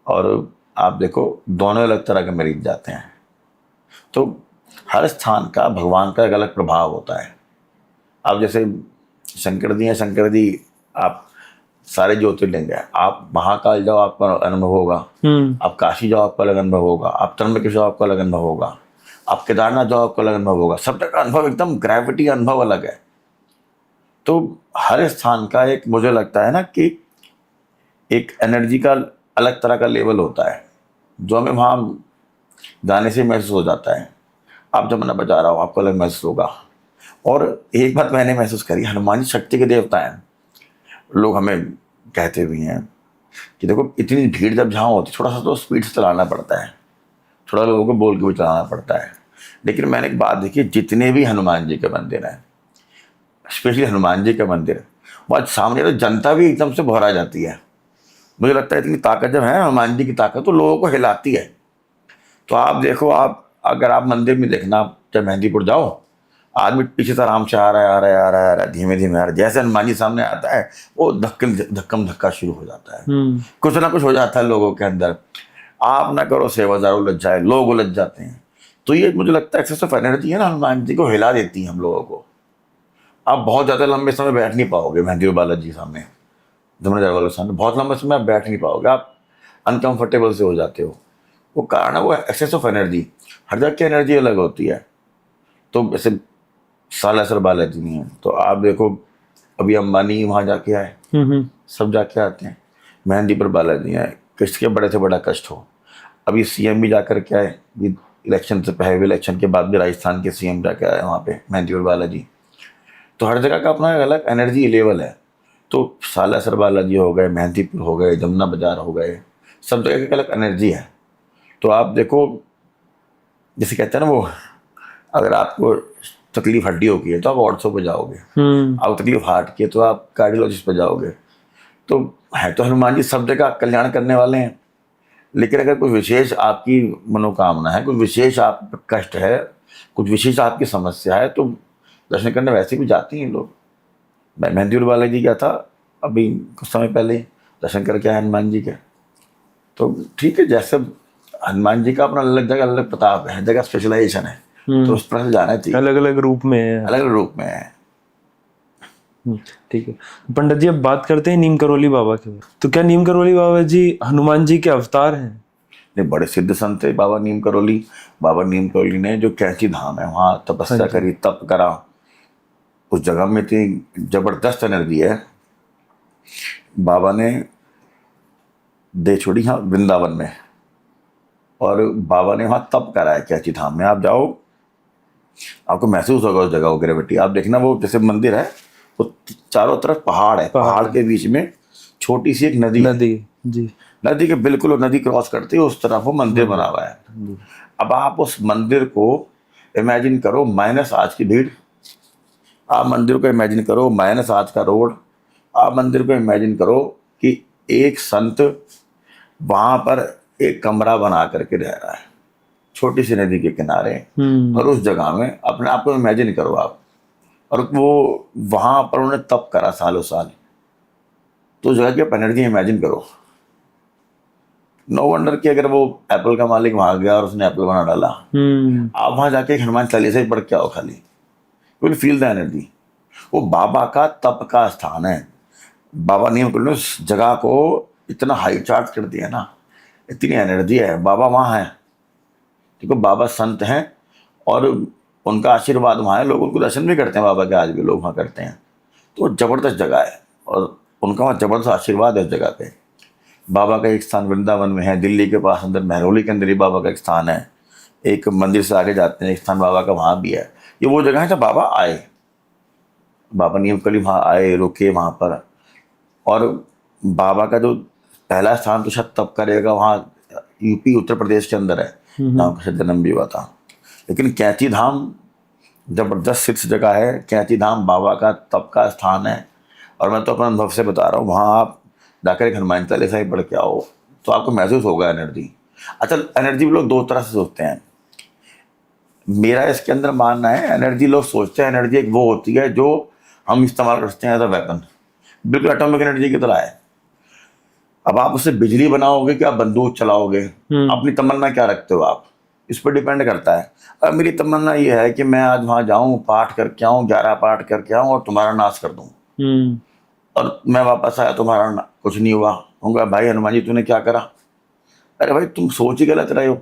B: और आप देखो दोनों अलग तरह के मरीज जाते हैं। तो हर स्थान का भगवान का एक अलग प्रभाव होता है। अब जैसे शंकर जी हैं, शंकर जी आप सारे ज्योतिर्लिंग है, आप महाकाल जाओ आपका अनुभव होगा, आप काशी जाओ आपका अलग अनुभव होगा, आप त्र्यंबकेश्वर जाओ आपका अलग अनुभव होगा, आप केदारनाथ जाओ आपका अलग अनुभव होगा। सब का अनुभव एकदम ग्रेविटी अनुभव अलग है। तो हर स्थान का एक, मुझे लगता है ना कि एक एनर्जी का अलग तरह का लेवल होता है जो हमें वहाँ जाने से महसूस हो जाता है। आप जब मैं बजा रहा हूँ आपको अलग महसूस होगा, और एक बात मैंने महसूस करी, हनुमान जी शक्ति के देवता हैं। लोग हमें कहते भी हैं कि देखो इतनी भीड़ जब जहाँ होती, थोड़ा सा तो स्पीड से चलाना पड़ता है, थोड़ा लोगों को बोल के भी चलाना पड़ता है। लेकिन मैंने एक बात देखी, जितने भी हनुमान जी के मंदिर हैं, स्पेशली हनुमान जी का मंदिर, वहाँ सामने तो जनता भी एकदम से भरा जाती है। मुझे लगता है इतनी ताकत जब है हनुमान जी की ताकत, तो लोगों को हिलाती है। तो आप देखो, आप अगर आप मंदिर में देखना, आप जब मेहंदीपुर जाओ, आदमी पीछे से आराम से आ रहा है, आ रहा है, आ रहा है, आ रहा है, धीमे धीमे आ रहा है। जैसे हनुमान जी सामने आता है, वो धक्कम धक्का शुरू हो जाता है। कुछ ना कुछ हो जाता है लोगों के अंदर। आप ना करो, सेवादार उलझ जाए, लोग उलझ जाते हैं। तो ये मुझे लगता है एक्सेस ऑफ एनर्जी है ना, हनुमान जी को हिला देती है हम लोगों को। आप बहुत ज़्यादा लंबे समय बैठ नहीं पाओगे मेहंदी बालाजी सामने, जमुना वाले सामने बहुत लंबे समय आप बैठ नहीं पाओगे, आप अनकंफर्टेबल से हो जाते हो। वो कारण है वो एक्सेस ऑफ एनर्जी। हर जगह की एनर्जी अलग होती है। तो जैसे सालासर बालाजी नहीं है, तो आप देखो अभी अंबानी वहाँ जाके आए, सब जाके आते हैं। मेहंदी पर बालाजी आए, किसके बड़े से बड़ा कष्ट हो। अभी सीएम भी जाकर के आए, ये इलेक्शन से पहले, इलेक्शन के बाद भी राजस्थान के सीएम जाके आए वहाँ पे मेहंदी पर बालाजी। तो हर जगह का अपना अलग एनर्जी लेवल है। तो सालासर बालाजी हो गए, मेहंदीपुर हो गए, जमुना बाजार हो गए, सब जगह की अलग एनर्जी है। तो आप देखो, जैसे कहते हैं ना वो, अगर आपको तकलीफ हड्डियों की है तो आप ऑर्थो पे जाओगे, आपको तकलीफ हार्ट की है तो आप कार्डियोलॉजिस्ट पे जाओगे। तो है तो हनुमान जी सब जगह कल्याण करने वाले हैं। लेकिन अगर कोई विशेष आपकी मनोकामना है, कुछ विशेष आप कष्ट है, कुछ विशेष आपकी समस्या है, तो दर्शन करने वैसे भी जाते हैं लोग। मैं मेहंदीपुर बालाजी गया था अभी कुछ समय पहले, दर्शन करके आया हनुमान जी के। तो ठीक है, जैसे हनुमान जी का अपना अलग जगह अलग प्रताप है, हर जगह स्पेशलाइजेशन है, तो उस तरह से जाना चाहिए।
A: अलग अलग रूप में है,
B: अलग अलग रूप में है।
A: ठीक है पंडित जी, अब बात करते हैं नीम करौली बाबा के। तो क्या नीम करौली बाबा जी हनुमान जी के अवतार हैं?
B: नहीं, बड़े सिद्ध संत है बाबा नीम करौली। बाबा नीम करौली ने जो कैंची धाम है वहाँ तपस्या करी, तप करा। उस जगह में इतनी जबरदस्त एनर्जी है, बाबा ने दे छोड़ी हाँ वृंदावन में, और बाबा ने वहाँ तप करा है कैंची धाम में। आप जाओ, आपको महसूस होगा उस जगह को ग्रेविटी। आप देखना, वो जैसे मंदिर है, वो चारों तरफ पहाड़ है, पहाड़ के बीच में छोटी सी एक नदी
A: जी,
B: नदी के बिल्कुल नदी क्रॉस करती है उस तरफ वो मंदिर बना हुआ है। अब आप उस मंदिर को इमेजिन करो, माइनस आज की भीड़। आप मंदिर को इमेजिन करो माइनस आज का रोड। आप मंदिर को इमेजिन करो कि एक संत वहां पर एक कमरा बना करके रह रहा है छोटी सी नदी के किनारे, और उस जगह में अपने आप को इमेजिन करो आप। और वो वहां पर उन्होंने तप करा सालों साल। तो उस जगह की आप एनर्जी इमेजिन करो। नो वंडर कि अगर वो एप्पल का मालिक वहां गया और उसने एप्पल बना डाला, आप वहां जाके एक हनुमान चालीसा ही पढ़ के आओ खाली, you will feel the energy. वो बाबा का तप का स्थान है। बाबा नीम करौली ने उस जगह को इतना हाई चार्ज कर दिया ना, इतनी एनर्जी है, बाबा वहाँ है। देखो बाबा संत हैं और उनका आशीर्वाद वहाँ है, लोग उनको दर्शन भी करते हैं बाबा के, आज भी लोग वहाँ करते हैं। तो जबरदस्त जगह है और उनका वहाँ जबरदस्त आशीर्वाद है उस जगह पे। बाबा का एक स्थान वृंदावन में है, दिल्ली के पास अंदर महरौली के अंदर ही बाबा का एक स्थान है। एक मंदिर से आगे जाते हैं, एक स्थान बाबा का वहाँ भी है। ये वो जगह है जब बाबा आए, बाबा नीम करौली वहाँ आए, रुके वहाँ पर। और बाबा का जो पहला स्थान तो शायद तप करेगा वहाँ यूपी उत्तर प्रदेश के अंदर है, जहाँ उनका जन्म भी हुआ था। लेकिन कैंची धाम जबरदस्त सिद्ध जगह है। कैंची धाम बाबा का तप का स्थान है। और मैं तो अपने अनुभव से बता रहा हूँ, वहाँ आप जाकर एक हनुमान चालीसा ही पढ़ के आओ तो आपको महसूस होगा एनर्जी। अच्छा, एनर्जी भी लोग दो तरह से सोचते हैं। मेरा इसके अंदर मानना है, एनर्जी लोग सोचते हैं एनर्जी एक वो होती है जो हम इस्तेमाल करते हैं एज अ वेपन, बिल्कुल एटॉमिक एनर्जी की तरह है। अब आप उससे बिजली बनाओगे कि आप बंदूक चलाओगे, अपनी तमन्ना क्या रखते हो आप, इस पर डिपेंड करता है। अब मेरी तमन्ना ये है कि मैं आज वहाँ जाऊँ, पाठ करके आऊँ, 11 पाठ करके आऊँ और तुम्हारा नाश कर दूँ, और मैं वापस आया, तुम्हारा कुछ नहीं हुआ। होगा भाई हनुमान जी तूने क्या करा? अरे भाई तुम सोच ही गलत रहे हो।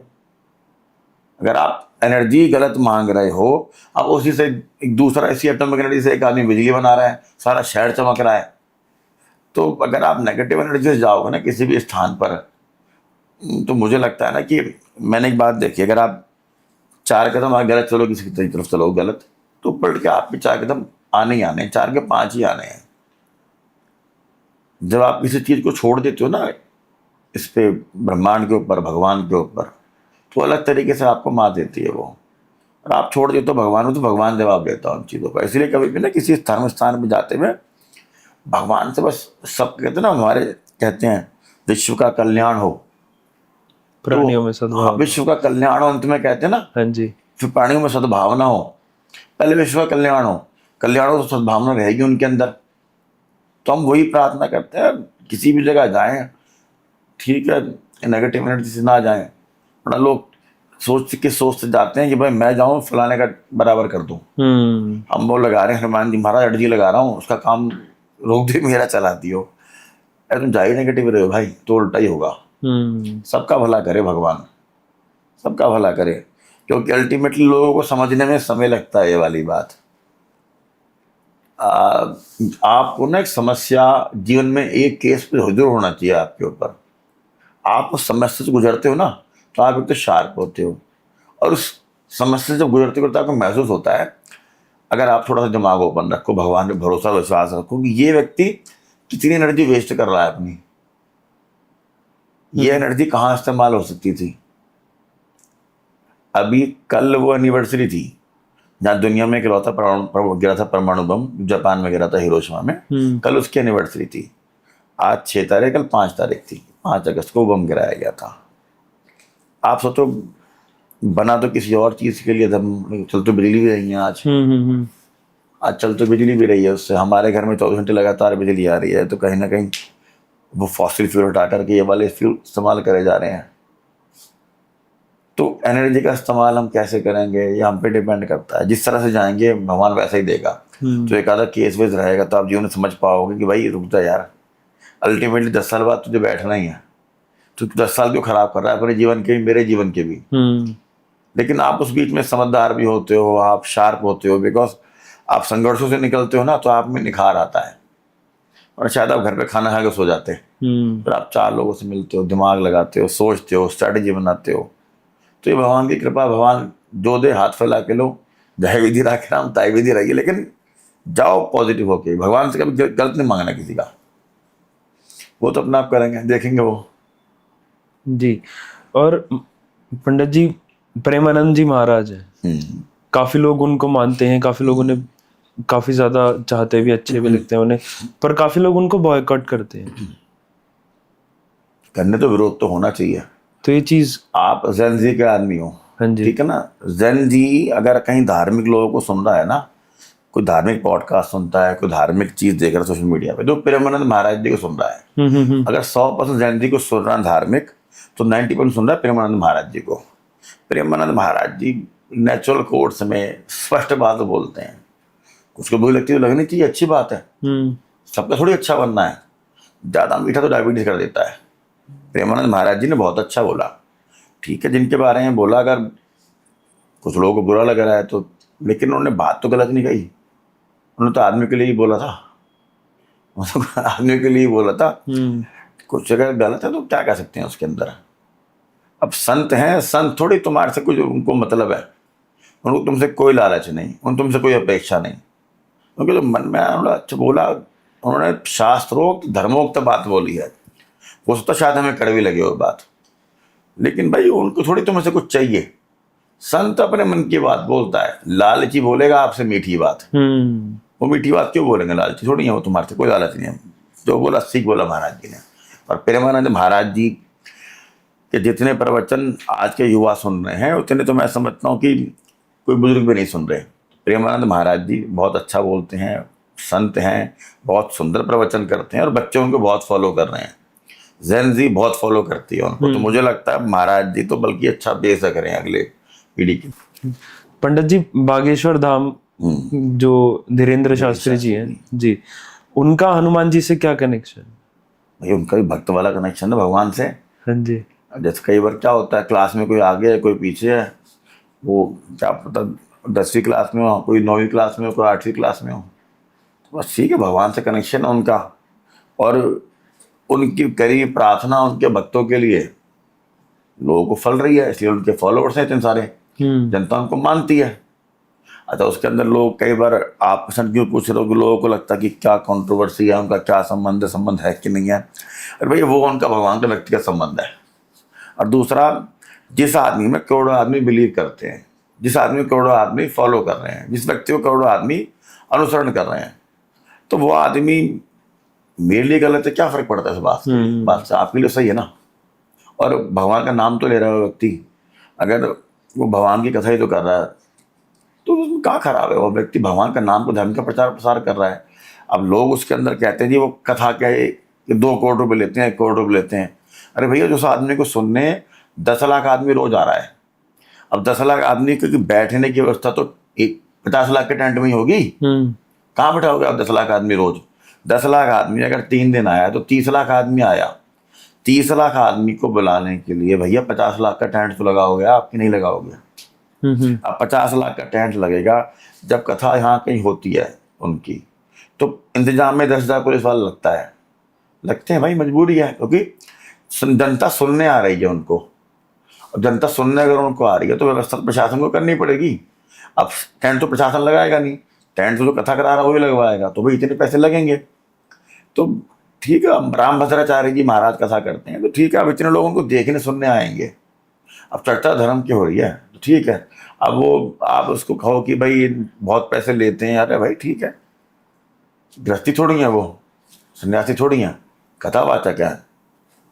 B: अगर आप एनर्जी गलत मांग रहे हो, अब उसी से एक दूसरा ऐसी एटॉमिक एनर्जी से एक आदमी बिजली बना रहा है, सारा शहर चमक रहा है। तो अगर आप नेगेटिव एनर्जी से जाओगे ना किसी भी स्थान पर, तो मुझे लगता है ना कि मैंने एक बात देखी, अगर आप 4 कदम आगे गलत चलो, किसी की तरफ चलो गलत, तो पलट के आप पे 4 कदम आने ही आने हैं, 4 के 5 ही आने हैं। जब आप किसी चीज को छोड़ देते हो ना, इस पे ब्रह्मांड के ऊपर, भगवान के ऊपर, तो अलग तरीके से आपको मार देती है वो। और आप छोड़ देते हो भगवान को, तो भगवान जवाब देता है उन चीज़ों का। इसलिए कभी भी ना किसी धर्म स्थान पर जाते हुए भगवान से बस, सब कहते हैं ना, हमारे कहते हैं विश्व का कल्याण हो,
A: प्राणियों में
B: हाँ,
A: सद्भाव।
B: विश्व का कल्याण हो अंत में कहते हैं ना,
A: हाँ जी।
B: फिर प्राणियों में सद्भावना हो। पहले विश्व का कल्याण हो, कल्याण हो तो सद्भावना रहेगी उनके अंदर। तो हम वही प्रार्थना करते हैं, किसी भी जगह जाएं, ठीक है, नेगेटिव एनर्जी से ना जाएं। वरना लोग सोच से जाते हैं कि भाई मैं जाऊं फलाने का बराबर कर दूं। हम वो लगा रहे हैं हनुमान जी महाराज अर्जी लगा रहा हूँ, उसका काम रोक दे, मेरा चला दियो। अरे तुम जा ही नेगेटिव रहे हो भाई, तो उल्टा ही होगा। सबका भला करे भगवान, सबका भला करे, क्योंकि अल्टीमेटली लोगों को समझने में समय लगता है। ये वाली बात आपको ना, एक समस्या जीवन में एक केस पे जरूर होना चाहिए आपके ऊपर। आप उस समस्या से गुजरते हो ना, तो आप एक तो शार्प होते हो, और उस समस्या से जब गुजरते गुजरते आपको महसूस होता है, अगर आप थोड़ा सा दिमाग ओपन रखो, भगवान पे भरोसा विश्वास रखो कि ये व्यक्ति कितनी एनर्जी वेस्ट कर रहा है अपनी, ये एनर्जी कहाँ इस्तेमाल हो सकती थी। अभी कल वो एनिवर्सरी थी जहाँ दुनिया में गिरा था परमाणु बम, जापान में गिरा था हिरोशिमा में। कल उसकी एनिवर्सरी थी। आज 6 तारीख, कल 5 तारीख थी। 5 अगस्त को बम गिराया गया था। आप सोचो, बना तो किसी और चीज के लिए था। चल तो बिजली भी रही है आज, आज चल तो बिजली भी रही है, उससे हमारे घर में 24 घंटे लगातार बिजली आ रही है। तो कहीं ना कहीं वो फॉसिल फ्यूल हटा करके ये वाले फ्यूल इस्तेमाल करे जा रहे हैं। तो एनर्जी का इस्तेमाल हम कैसे करेंगे, ये हम पे डिपेंड करता है। जिस तरह से जाएंगे भगवान वैसा ही देगा। तो एक आधा केस वेस रहेगा, तो आप जीवन में समझ पाओगे कि भाई रुक जा यार, अल्टीमेटली 10 साल बाद तुझे बैठना ही है। तो 10 साल क्यों खराब कर रहा है अपने जीवन के भी, मेरे जीवन के भी। लेकिन आप उस बीच में समझदार भी होते हो, आप शार्प होते हो, बिकॉज आप संघर्षों से निकलते हो ना, तो आप में निखार आता है। और शायद आप घर पे खाना खा के सो जाते हैं, फिर आप 4 लोगों से मिलते हो, दिमाग लगाते हो, सोचते हो, स्ट्रैटेजी बनाते हो। तो ये भगवान की कृपा, भगवान जो दे हाथ फैला के लो। जय विधि राखे राम ताई विधि रहिए, लेकिन जाओ पॉजिटिव होके। भगवान से कभी गलत नहीं मांगना किसी का, वो तो अपना आप करेंगे, देखेंगे वो।
A: जी। और पंडित जी, प्रेमानंद जी महाराज है, काफी लोग उनको मानते हैं, काफी लोग उन्हें काफी ज्यादा चाहते भी, अच्छे भी लगते हैं उन्हें, पर काफी लोग उनको बॉयकॉट करते हैं।
B: करने तो विरोध तो होना चाहिए।
A: तो ये चीज,
B: आप जैन जी के आदमी हो,
A: हाँ जी,
B: ठीक है ना। जैन जी अगर कहीं धार्मिक लोगों को सुन रहा है ना, कोई धार्मिक पॉडकास्ट सुनता है, कोई धार्मिक चीज देख रहा है सोशल मीडिया पे, तो प्रेमानंद महाराज जी को सुन रहा है। अगर 100% जैन जी को सुन रहा है धार्मिक, तो 90% सुन रहा है प्रेमानंद महाराज जी को। प्रेमानंद महाराज जी नेचुरल कोर्स में स्पष्ट बात बोलते हैं। कुछ को बुरी लगती है तो लगनी चाहिए, अच्छी बात है। सबका थोड़ी अच्छा बनना है। ज़्यादा मीठा तो डायबिटीज कर देता है। प्रेमानंद महाराज जी ने बहुत अच्छा बोला, ठीक है, जिनके बारे में बोला। अगर कुछ लोगों को बुरा लग रहा है तो, लेकिन उन्होंने बात तो गलत नहीं कही। उन्होंने तो आदमी के लिए ही बोला था, आदमी के लिए ही बोला था। कुछ अगर गलत है तो क्या कह सकते हैं उसके अंदर। अब संत हैं, संत थोड़ी तुम्हारे से कुछ उनको मतलब है, उनको तुमसे कोई लालच नहीं, उन तुमसे कोई अपेक्षा नहीं। क्योंकि जो मन में उन्होंने अच्छा बोला, उन्होंने शास्त्रोक्त धर्मोक्त बात बोली है। हो सकता शायद हमें कड़वी लगे वो बात, लेकिन भाई उनको थोड़ी तुमसे कुछ चाहिए। संत अपने मन की बात बोलता है, लालची बोलेगा आपसे मीठी बात। वो मीठी बात क्यों बोलेंगे, लालची थोड़ी है वो, तुम्हारे से कोई लालच नहीं है। जो बोला सीख बोला महाराज जी ने। और प्रेमानंद महाराज जी के जितने प्रवचन आज के युवा सुन रहे हैं, उतने तो मैं समझता हूँ कि कोई बुजुर्ग भी नहीं सुन रहे। प्रेमानंद महाराज जी बहुत अच्छा बोलते हैं, संत हैं, बहुत सुंदर प्रवचन करते हैं, और बच्चे उनको बहुत फॉलो कर रहे हैं। जैन जी बहुत फॉलो करती है उनको। तो मुझे लगता है महाराज जी तो बल्कि अच्छा बेस रख रहे हैं अगले पीढ़ी की।
A: पंडित जी, बागेश्वर धाम जो धीरेन्द्र शास्त्री जी हैं जी, उनका हनुमान जी से क्या कनेक्शन?
B: भाई उनका भी भक्त वाला कनेक्शन है भगवान से।
A: हाँ जी।
B: जैसे कई बार क्या होता है, क्लास में कोई आगे है कोई पीछे है, वो क्या पता 10वीं क्लास में हो, कोई 9वीं क्लास में हो, कोई 8वीं क्लास में हो, तो बस ठीक है, भगवान से कनेक्शन है उनका। और उनकी करी प्रार्थना उनके भक्तों के लिए लोगों को फल रही है, इसलिए उनके फॉलोअर्स हैं इतने सारे, जनता उनको मानती है। अच्छा, उसके अंदर लोग कई बार आप प्रश्न क्यों पूछ रहे हो कि लोगों को लगता है कि क्या कंट्रोवर्सी है, उनका क्या संबंध है कि नहीं है। अरे भाई, वो उनका भगवान का व्यक्तिगत संबंध है। और दूसरा, जिस आदमी में करोड़ों आदमी बिलीव करते हैं, जिस आदमी को करोड़ों आदमी फॉलो कर रहे हैं, जिस व्यक्ति को करोड़ों आदमी अनुसरण कर रहे हैं, तो वो आदमी मेरे लिए गलत है, क्या फर्क पड़ता है इस बात से, आपके लिए सही है ना। और भगवान का नाम तो ले रहा है व्यक्ति, अगर वो भगवान की कथा ही तो कर रहा है तो उसमें क्या खराब है। वो व्यक्ति भगवान का नाम को, धर्म का प्रचार प्रसार कर रहा है। अब लोग उसके अंदर कहते हैं जी वो कथा क्या है कि 2 करोड़ रुपए लेते हैं, 1 करोड़ रुपए लेते हैं। अरे भैया, जो उस आदमी को सुनने 10 लाख आदमी रोज आ रहा है। अब 10 लाख आदमी क्योंकि बैठने की व्यवस्था तो 50 लाख के टेंट में ही होगी, कहाँ बैठाओगे आप 10 लाख आदमी रोज। 10 लाख आदमी अगर 3 दिन आया तो 30 लाख आदमी आया। 30 लाख आदमी को बुलाने के लिए भैया 50 लाख का टेंट तो लगाओगे आप कि नहीं लगाओगे। अब 50 लाख का टेंट लगेगा। जब कथा यहाँ कहीं होती है उनकी, तो इंतजाम में 10,000 पुलिस वाला लगते हैं भाई, मजबूरी है, क्योंकि जनता सुनने आ रही है उनको। अब जनता सुनने अगर उनको आ रही है तो व्यवस्था प्रशासन को करनी पड़ेगी। अब टेंट तो प्रशासन लगाएगा नहीं, टेंट तो जो कथा करा रहा है वही लगवाएगा, तो भाई इतने पैसे लगेंगे। तो ठीक है, राम भद्राचार्य जी महाराज कथा करते हैं तो ठीक है, अब इतने लोग उनको देखने सुनने आएंगे। अब चर्चा धर्म की हो रही है तो ठीक है। अब वो आप उसको कहो कि भाई बहुत पैसे लेते हैं, अरे भाई ठीक है, गृहस्थी थोड़ी है, वो सन्यासी थोड़ी हैं, कथावाचक है।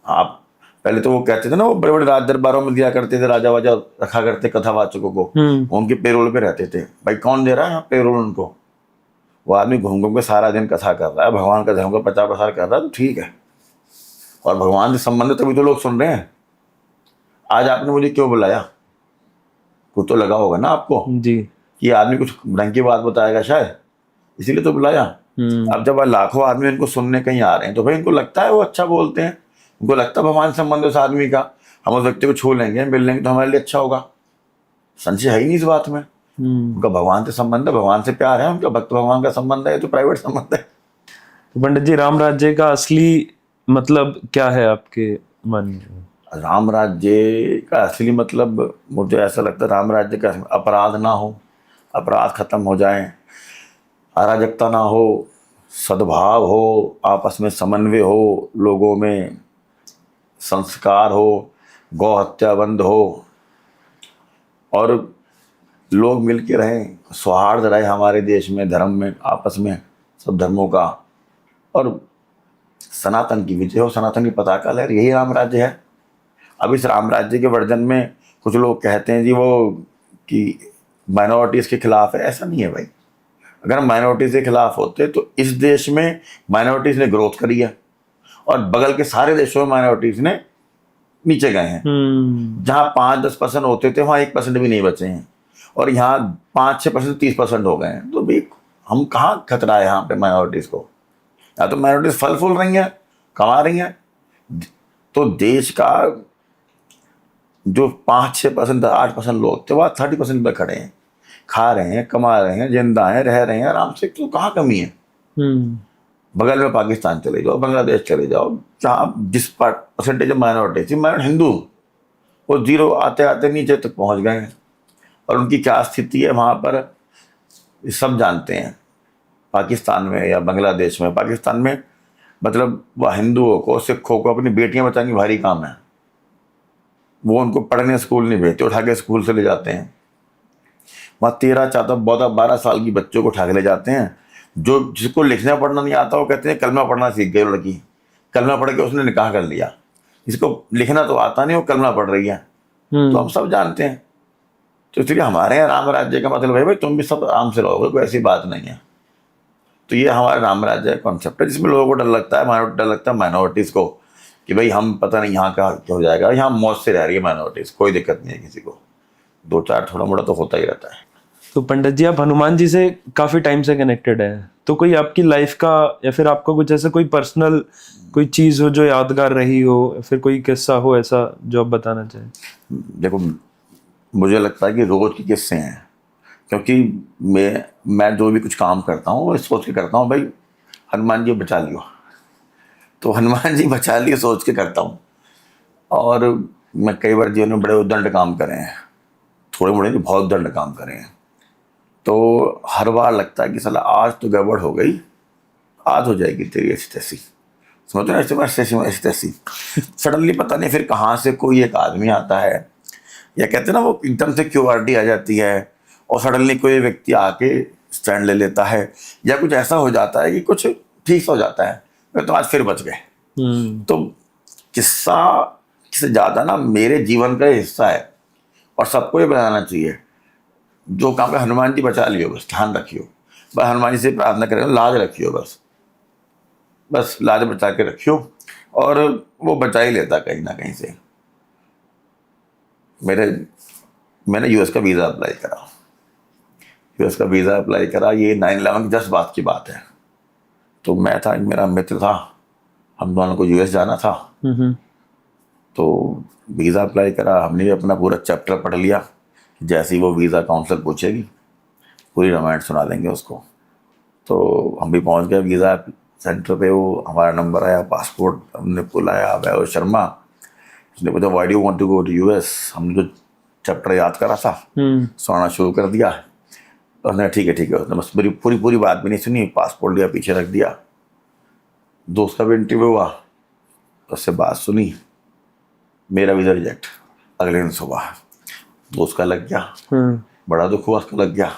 B: आप पहले तो वो कहते थे ना, वो बड़े बड़े राज दरबारों में दिया करते थे, राजा वाजा रखा करते कथावाचकों को, उनके पेरोल पे रहते थे। भाई कौन दे रहा है पेरोल उनको। वो आदमी घूम घूम के सारा दिन कथा कर रहा है, भगवान का धर्म का प्रचार प्रसार कर रहा है, तो ठीक है। और भगवान से संबंधित तभी तो लोग सुन रहे हैं। आज आपने मुझे क्यों बुलाया, कुछ तो लगा होगा ना आपको
A: जी
B: कि आदमी कुछ ढंग की बात बताएगा शायद, इसीलिए तो बुलाया। अब जब लाखों आदमी उनको सुनने कहीं आ रहे हैं तो भाई उनको लगता है वो अच्छा बोलते हैं, उनको लगता है भगवान संबंध उस आदमी का, हम उस व्यक्ति को छू लेंगे मिल लेंगे तो हमारे लिए अच्छा होगा। संशय है ही नहीं इस बात में। उनका भगवान से संबंध है, भगवान से प्यार है, उनका भक्त भगवान का संबंध है, ये तो प्राइवेट संबंध है।
A: तो पंडित जी, राम राज्य का असली मतलब क्या है आपके मन में?
B: राम राज्य का असली मतलब मुझे ऐसा लगता है, राम राज्य का अपराध ना हो, अपराध खत्म हो जाए, अराजकता ना हो, सद्भाव हो, आपस में समन्वय हो, लोगों में संस्कार हो, गौ हत्या बंद हो, और लोग मिल के रहें, सौहार्द रहे हमारे देश में, धर्म में, आपस में सब धर्मों का, और सनातन की विजय हो, सनातन की पताका लहर, यही राम राज्य है। अब इस राम राज्य के वर्जन में कुछ लोग कहते हैं जी वो कि माइनॉरिटीज़ के खिलाफ है। ऐसा नहीं है भाई। अगर माइनॉरिटीज़ के खिलाफ होते तो इस देश में माइनॉरिटीज़ ने ग्रोथ करी है, और बगल के सारे देशों में माइनॉरिटीज़ ने नीचे गए हैं। जहाँ 5-10% होते थे वहाँ 1% भी नहीं बचे हैं, और यहाँ 5-6% 30% हो गए हैं। तो भाई हम कहाँ खतरा है यहाँ पे माइनॉरिटीज़ को। या तो माइनॉरिटीज़ फल फूल रही हैं, कमा रही हैं, तो देश का जो 5-6% 8% लोग थे वह 30% पे खड़े हैं, खा रहे हैं, कमा रहे हैं, जिंदा हैं, रह रहे हैं आराम से। तो कहाँ कमी है। बगल में पाकिस्तान चले जाओ, बांग्लादेश चले जाओ, जहाँ जिस परसेंटेज माइनॉरिटी थी, माइनॉरिटी हिंदू, वो 0 आते आते नीचे तक पहुँच गए हैं। और उनकी क्या स्थिति है वहाँ पर सब जानते हैं। पाकिस्तान में या बांग्लादेश में, पाकिस्तान में मतलब वह हिंदुओं को, सिखों को अपनी बेटियां बचाने भारी काम है। वो उनको पढ़ने स्कूल नहीं भेजते, उठा के स्कूल से ले जाते हैं। वहाँ 13-14-12 साल की बच्चों को उठा के ले जाते हैं। जो जिसको लिखना पढ़ना नहीं आता वो कहते हैं कलमा पढ़ना सीख गई लड़की, कलमा पढ़ के उसने निकाह कर लिया। जिसको लिखना तो आता नहीं वो कलमा पढ़ रही है। तो हम सब जानते हैं। तो इसलिए हमारे यहाँ राम राज्य का मतलब है भाई तुम भी सब आराम से रहोगे, कोई ऐसी बात नहीं है। तो ये हमारा राम राज्य का कॉन्सेप्ट है, जिसमें लोगों को डर लगता है, डर लगता है माइनॉरिटीज़ को कि भाई हम पता नहीं यहाँ का क्या हो जाएगा। यहाँ मौज से रह रही है माइनॉरिटीज़, कोई दिक्कत नहीं है किसी को। 2-4 थोड़ा मोड़ा तो होता ही रहता है।
A: तो पंडित जी, आप हनुमान जी से काफी टाइम से कनेक्टेड है, तो कोई आपकी लाइफ का या फिर आपका कुछ ऐसा कोई पर्सनल कोई चीज हो जो यादगार रही हो, या फिर कोई किस्सा हो ऐसा जो आप बताना चाहें?
B: देखो, मुझे लगता है कि रोज के किस्से हैं, क्योंकि मैं जो भी कुछ काम करता हूँ वो सोच के करता हूँ भाई हनुमान जी बचा लियो, तो हनुमान जी बचा लियो सोच के करता हूँ। और मैं कई बार जीवन में बड़े उद्दंड काम करे हैं, थोड़े मोड़े नहीं, बहुत दंड काम करे हैं। तो हर बार लगता है कि साला आज तो गड़बड़ हो गई, आज हो जाएगी तेरी ऐसी तैसी, समझो ना, ऐसी तैसी। सडनली पता नहीं फिर कहाँ से कोई एक आदमी आता है, या कहते हैं ना वो एकदम से क्यूआरटी आ जाती है और सडनली कोई व्यक्ति आके स्टैंड ले लेता है, या कुछ ऐसा हो जाता है कि कुछ ठीक सा हो जाता है, तो आज फिर बच गए। तो किस्सा से ज़्यादा ना मेरे जीवन का हिस्सा है, और सबको ये बताना चाहिए, जो काम पे हनुमान जी बचा लियो, बस ध्यान रखियो, बस हनुमान जी से प्रार्थना करें, लाज रखियो, बस लाज बचा के रखियो, और वो बचा ही लेता कहीं ना कहीं से। मैंने यूएस का वीज़ा अप्लाई करा, ये 9/11 की 10 बात की बात है। तो मैं था, मेरा मित्र था, हम दोनों को यूएस जाना था। तो वीज़ा अप्लाई करा, हमने भी अपना पूरा चैप्टर पढ़ लिया, जैसे ही वो वीज़ा काउंसलर पूछेगी पूरी रामायण सुना देंगे उसको। तो हम भी पहुंच गए वीज़ा सेंटर पे, वो हमारा नंबर आया, पासपोर्ट हमने बुलाया, वैभव शर्मा, उसने पूछा why do you want to go to US. हमने जो चैप्टर याद करा था सुनाना शुरू कर दिया, तो उसने ठीक है, उसने बस पूरी बात भी नहीं सुनी, पासपोर्ट लिया, पीछे रख दिया। दोस्त का भी इंटरव्यू हुआ, उससे बात सुनी, मेरा वीज़ा रिजेक्ट अगले दिन सुबह। दोस्त का लग गया, बड़ा दुख हुआ, उसका लग गया।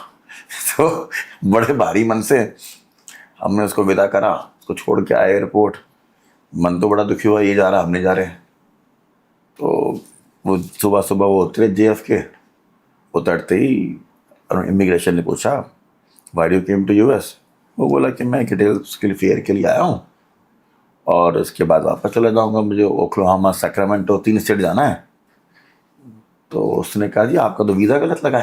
B: तो बड़े भारी मन से हमने उसको विदा करा, उसको छोड़ के आए एयरपोर्ट। मन तो बड़ा दुखी हुआ, ये जा रहा, हम नहीं जा रहे। तो वो सुबह वो उतरे जेएफ के, उतरते ही इमिग्रेशन ने पूछा why do came to US. वो बोला कि मैं डिटेल्स के लिए फेयर के लिए आया हूँ, और इसके बाद वापस चला जाऊँगा, मुझे ओक्लाहोमा, सैक्रामेंटो 3 स्टेट जाना है। तो उसने कहा जी आपका तो वीज़ा गलत लगा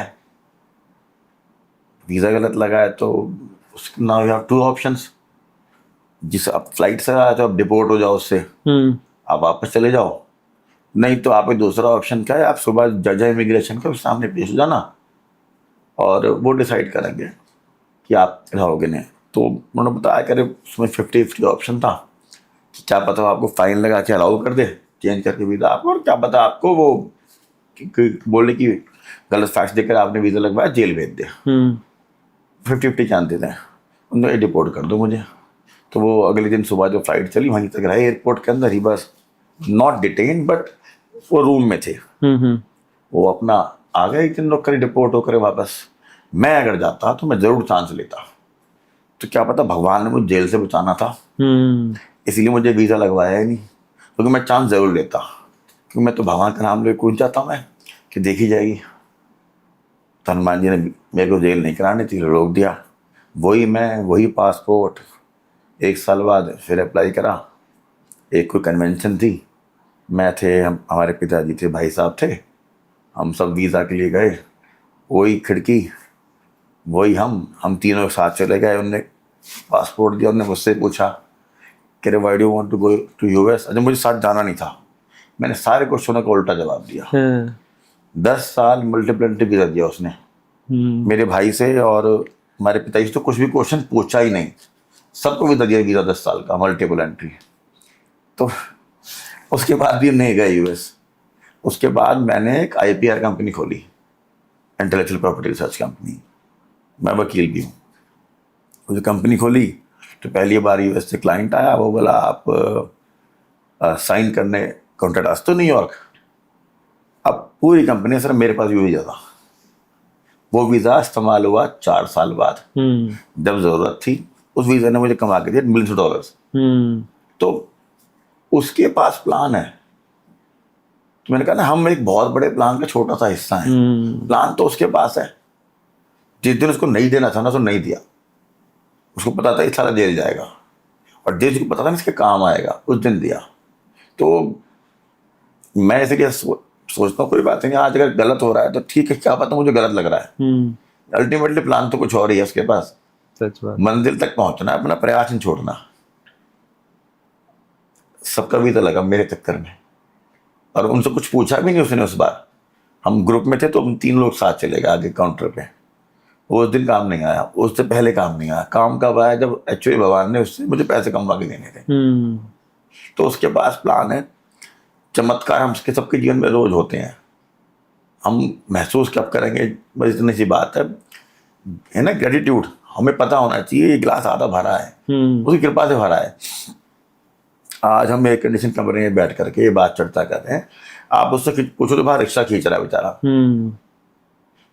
B: है। तो नाउ यू हैव 2 ऑप्शंस, जिस आप फ्लाइट से आए तो आप डिपोर्ट हो जाओ उससे, आप वापस चले जाओ, नहीं तो आप एक दूसरा ऑप्शन क्या है, आप सुबह जज इमिग्रेशन के सामने पेश हो जाना, और वो डिसाइड करेंगे कि आप रहोगे नहीं। तो उन्होंने बताया करे उसमें 50-50 ऑप्शन था, क्या पता आपको फाइन लगा के अलाउ कर दे चेंज करके वीज़ा आपको, और क्या पता आपको वो बोले कि गलत फैक्ट देकर आपने वीज़ा लगवाया, जेल भेज दे। 50-50 जानते थे, उन्होंने डिपोर्ट कर दो मुझे। तो वो अगले दिन सुबह जो फ्लाइट चली वहीं तक रहे, एयरपोर्ट के अंदर ही, बस नॉट डिटेन बट वो रूम में थे। वो अपना आ गए, एक दिन रुक कर डिपोर्ट होकर वापस। मैं अगर जाता तो मैं ज़रूर चांस लेता, तो क्या पता भगवान ने मुझे जेल से बचाना था, इसलिए मुझे वीज़ा लगवाया ही नहीं, क्योंकि मैं चांस ज़रूर लेता, क्योंकि मैं तो भगवान का नाम लेकर कूद जाता मैं कि देखी जाएगी। तो हनुमान जी ने मेरे को जेल नहीं कराने थी, रोक दिया। वही पासपोर्ट 1 साल बाद फिर अप्लाई करा। एक कोई कन्वेंशन थी, मैं थे, हमारे पिताजी थे, भाई साहब थे, हम सब वीज़ा के लिए गए, वही खिड़की, वही हम तीनों एक साथ चले गए। उनने पासपोर्ट दिया, उन्होंने मुझसे पूछा कि why do want to go to US. अच्छा, मुझे साथ जाना नहीं था, मैंने सारे क्वेश्चनों का उल्टा जवाब दिया। 10 साल मल्टीपल वीज़ा दिया उसने मेरे भाई से, और हमारे पिताजी से तो कुछ भी क्वेश्चन पूछा ही नहीं, सबको वीज़ा दिया, वीज़ा 10 साल का मल्टीपल एंट्री। तो उसके बाद भी नहीं गए यूएस। उसके बाद मैंने एक आईपीआर कंपनी खोली, इंटेलेक्चुअल प्रॉपर्टी रिसर्च कंपनी, मैं वकील भी हूँ। वो जो कंपनी खोली तो पहली बार यूएस से क्लाइंट आया, वो बोला आप साइन करने कॉन्ट्रैक्ट आज तो न्यूयॉर्क। अब पूरी कंपनी सर मेरे पास वीज़ा था, वो वीज़ा इस्तेमाल हुआ 4 साल बाद, जब ज़रूरत थी उस वीज़ा ने मुझे कमा के दिया $millions। तो उसके पास प्लान है। तो मैंने कहा ना, हम एक बहुत बड़े प्लान का छोटा सा हिस्सा है। प्लान तो उसके पास है, जिस दिन उसको नहीं देना था ना तो नहीं दिया। उसको पता था इस साल जेल जाएगा, और जिस दिन पता था ना इसके काम आएगा उस दिन दिया। तो मैं इसलिए सोचता हूँ कोई बात नहीं, आज अगर गलत हो रहा है तो ठीक है, क्या पता मुझे गलत लग रहा है, अल्टीमेटली प्लान तो कुछ और ही है उसके पास।
A: सच बात।
B: मंजिल तक पहुंचना, अपना प्रयास नहीं छोड़ना। सबका वीज़ा लगा मेरे चक्कर में, और उनसे कुछ पूछा भी नहीं उसने। उस बार हम ग्रुप में थे तो हम 3 लोग साथ चले गए आगे काउंटर पे। वो उस दिन काम नहीं आया, उससे पहले काम नहीं आया। काम कब आया, जब एक्चुअली भगवान ने उससे मुझे पैसे कमवा के देने थे। तो उसके पास प्लान है। चमत्कार हम सबके जीवन में रोज होते हैं, हम महसूस कब करेंगे, बस इतनी सी बात है। है ना, ग्रेटिट्यूड, हमें पता होना चाहिए ये गिलास आधा भरा है, उसकी कृपा से भरा है। आज हम एयर कंडीशन कमरे में बैठ करके ये बात चर्चा कर रहे हैं, आप उससे पूछो तो बाहर रिक्शा खींच रहा है बेचारा,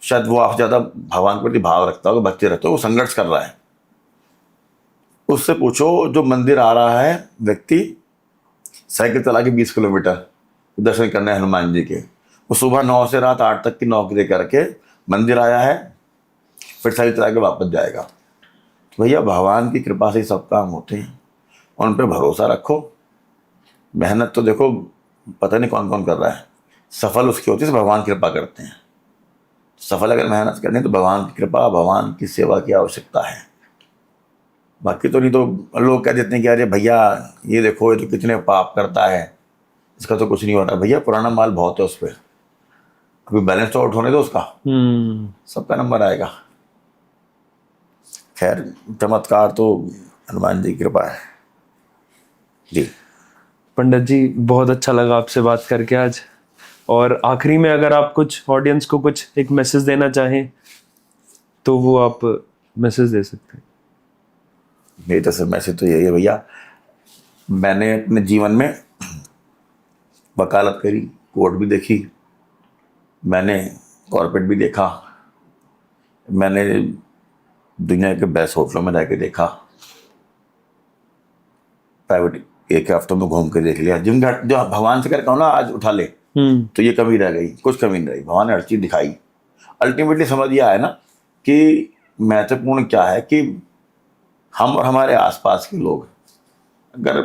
B: शायद वो आपसे ज्यादा भगवान के प्रति भाव रखता हो, बच्चे रहते हो, वो संघर्ष कर रहा है। उससे पूछो जो मंदिर आ रहा है व्यक्ति साइकिल चला के 20 किलोमीटर दर्शन करने हनुमान जी के, वो सुबह 9 से रात 8 तक की नौकरी करके मंदिर आया है, फिर साइकिल चला के वापस जाएगा। तो भैया भगवान की कृपा से ही सब काम होते हैं, उन पर भरोसा रखो। मेहनत तो देखो पता नहीं कौन कौन कर रहा है, सफल उसकी होती है भगवान कृपा करते हैं। सफल अगर मेहनत करनी तो भगवान की कृपा, भगवान की सेवा की आवश्यकता है, बाकी तो नहीं। तो लोग कह देते हैं कि अरे भैया ये देखो ये तो कितने पाप करता है, इसका तो कुछ नहीं होता। भैया पुराना माल बहुत है उस पर, अभी बैलेंस तो आउट होने दो उसका, सबका नंबर आएगा। खैर चमत्कार तो हनुमान जी की कृपा है जी।
A: पंडित जी बहुत अच्छा लगा आपसे बात करके आज, और आखिरी में अगर आप कुछ ऑडियंस को कुछ एक मैसेज देना चाहें तो वो आप मैसेज दे सकते हैं।
B: मेरी तरफ से मैसेज तो यही है भैया, मैंने अपने जीवन में वकालत करी, कोर्ट भी देखी, मैंने कॉर्पोरेट भी देखा, मैंने दुनिया के बेस्ट होटलों में रह के देखा, प्राइवेट एक हफ्तों में घूम के देख लिया। जो भगवान से कहता हूँ ना आज उठा ले, तो ये कमी रह गई, कुछ कमी नहीं रही, भगवान ने हर चीज़ दिखाई। अल्टीमेटली समझ ये आया ना कि महत्वपूर्ण क्या है कि हम और हमारे आसपास के लोग, अगर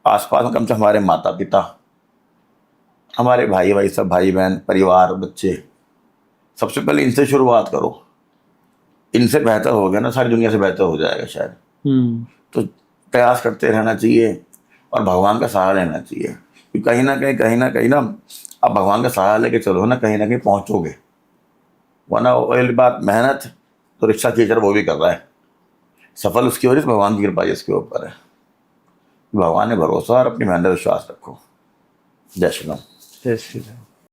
B: आसपास में कम से हमारे माता पिता, हमारे भाई सब भाई बहन, परिवार, बच्चे, सबसे पहले इनसे शुरुआत करो। इनसे बेहतर हो गया ना सारी दुनिया से बेहतर हो जाएगा शायद। तो प्रयास करते रहना चाहिए और भगवान का सहारा लेना चाहिए, क्योंकि कहीं ना कहीं ना आप भगवान का सहारा लेके चलो ना कहीं पहुंचोगे। वरना वही बात, मेहनत तो रिक्शा खींच वो भी कर रहा है, सफल उसकी हो रही है, भगवान की कृपा इसके ऊपर है। भगवान ने भरोसा और अपनी मेहनत विश्वास रखो। जय श्री राम।
A: जय श्री राम।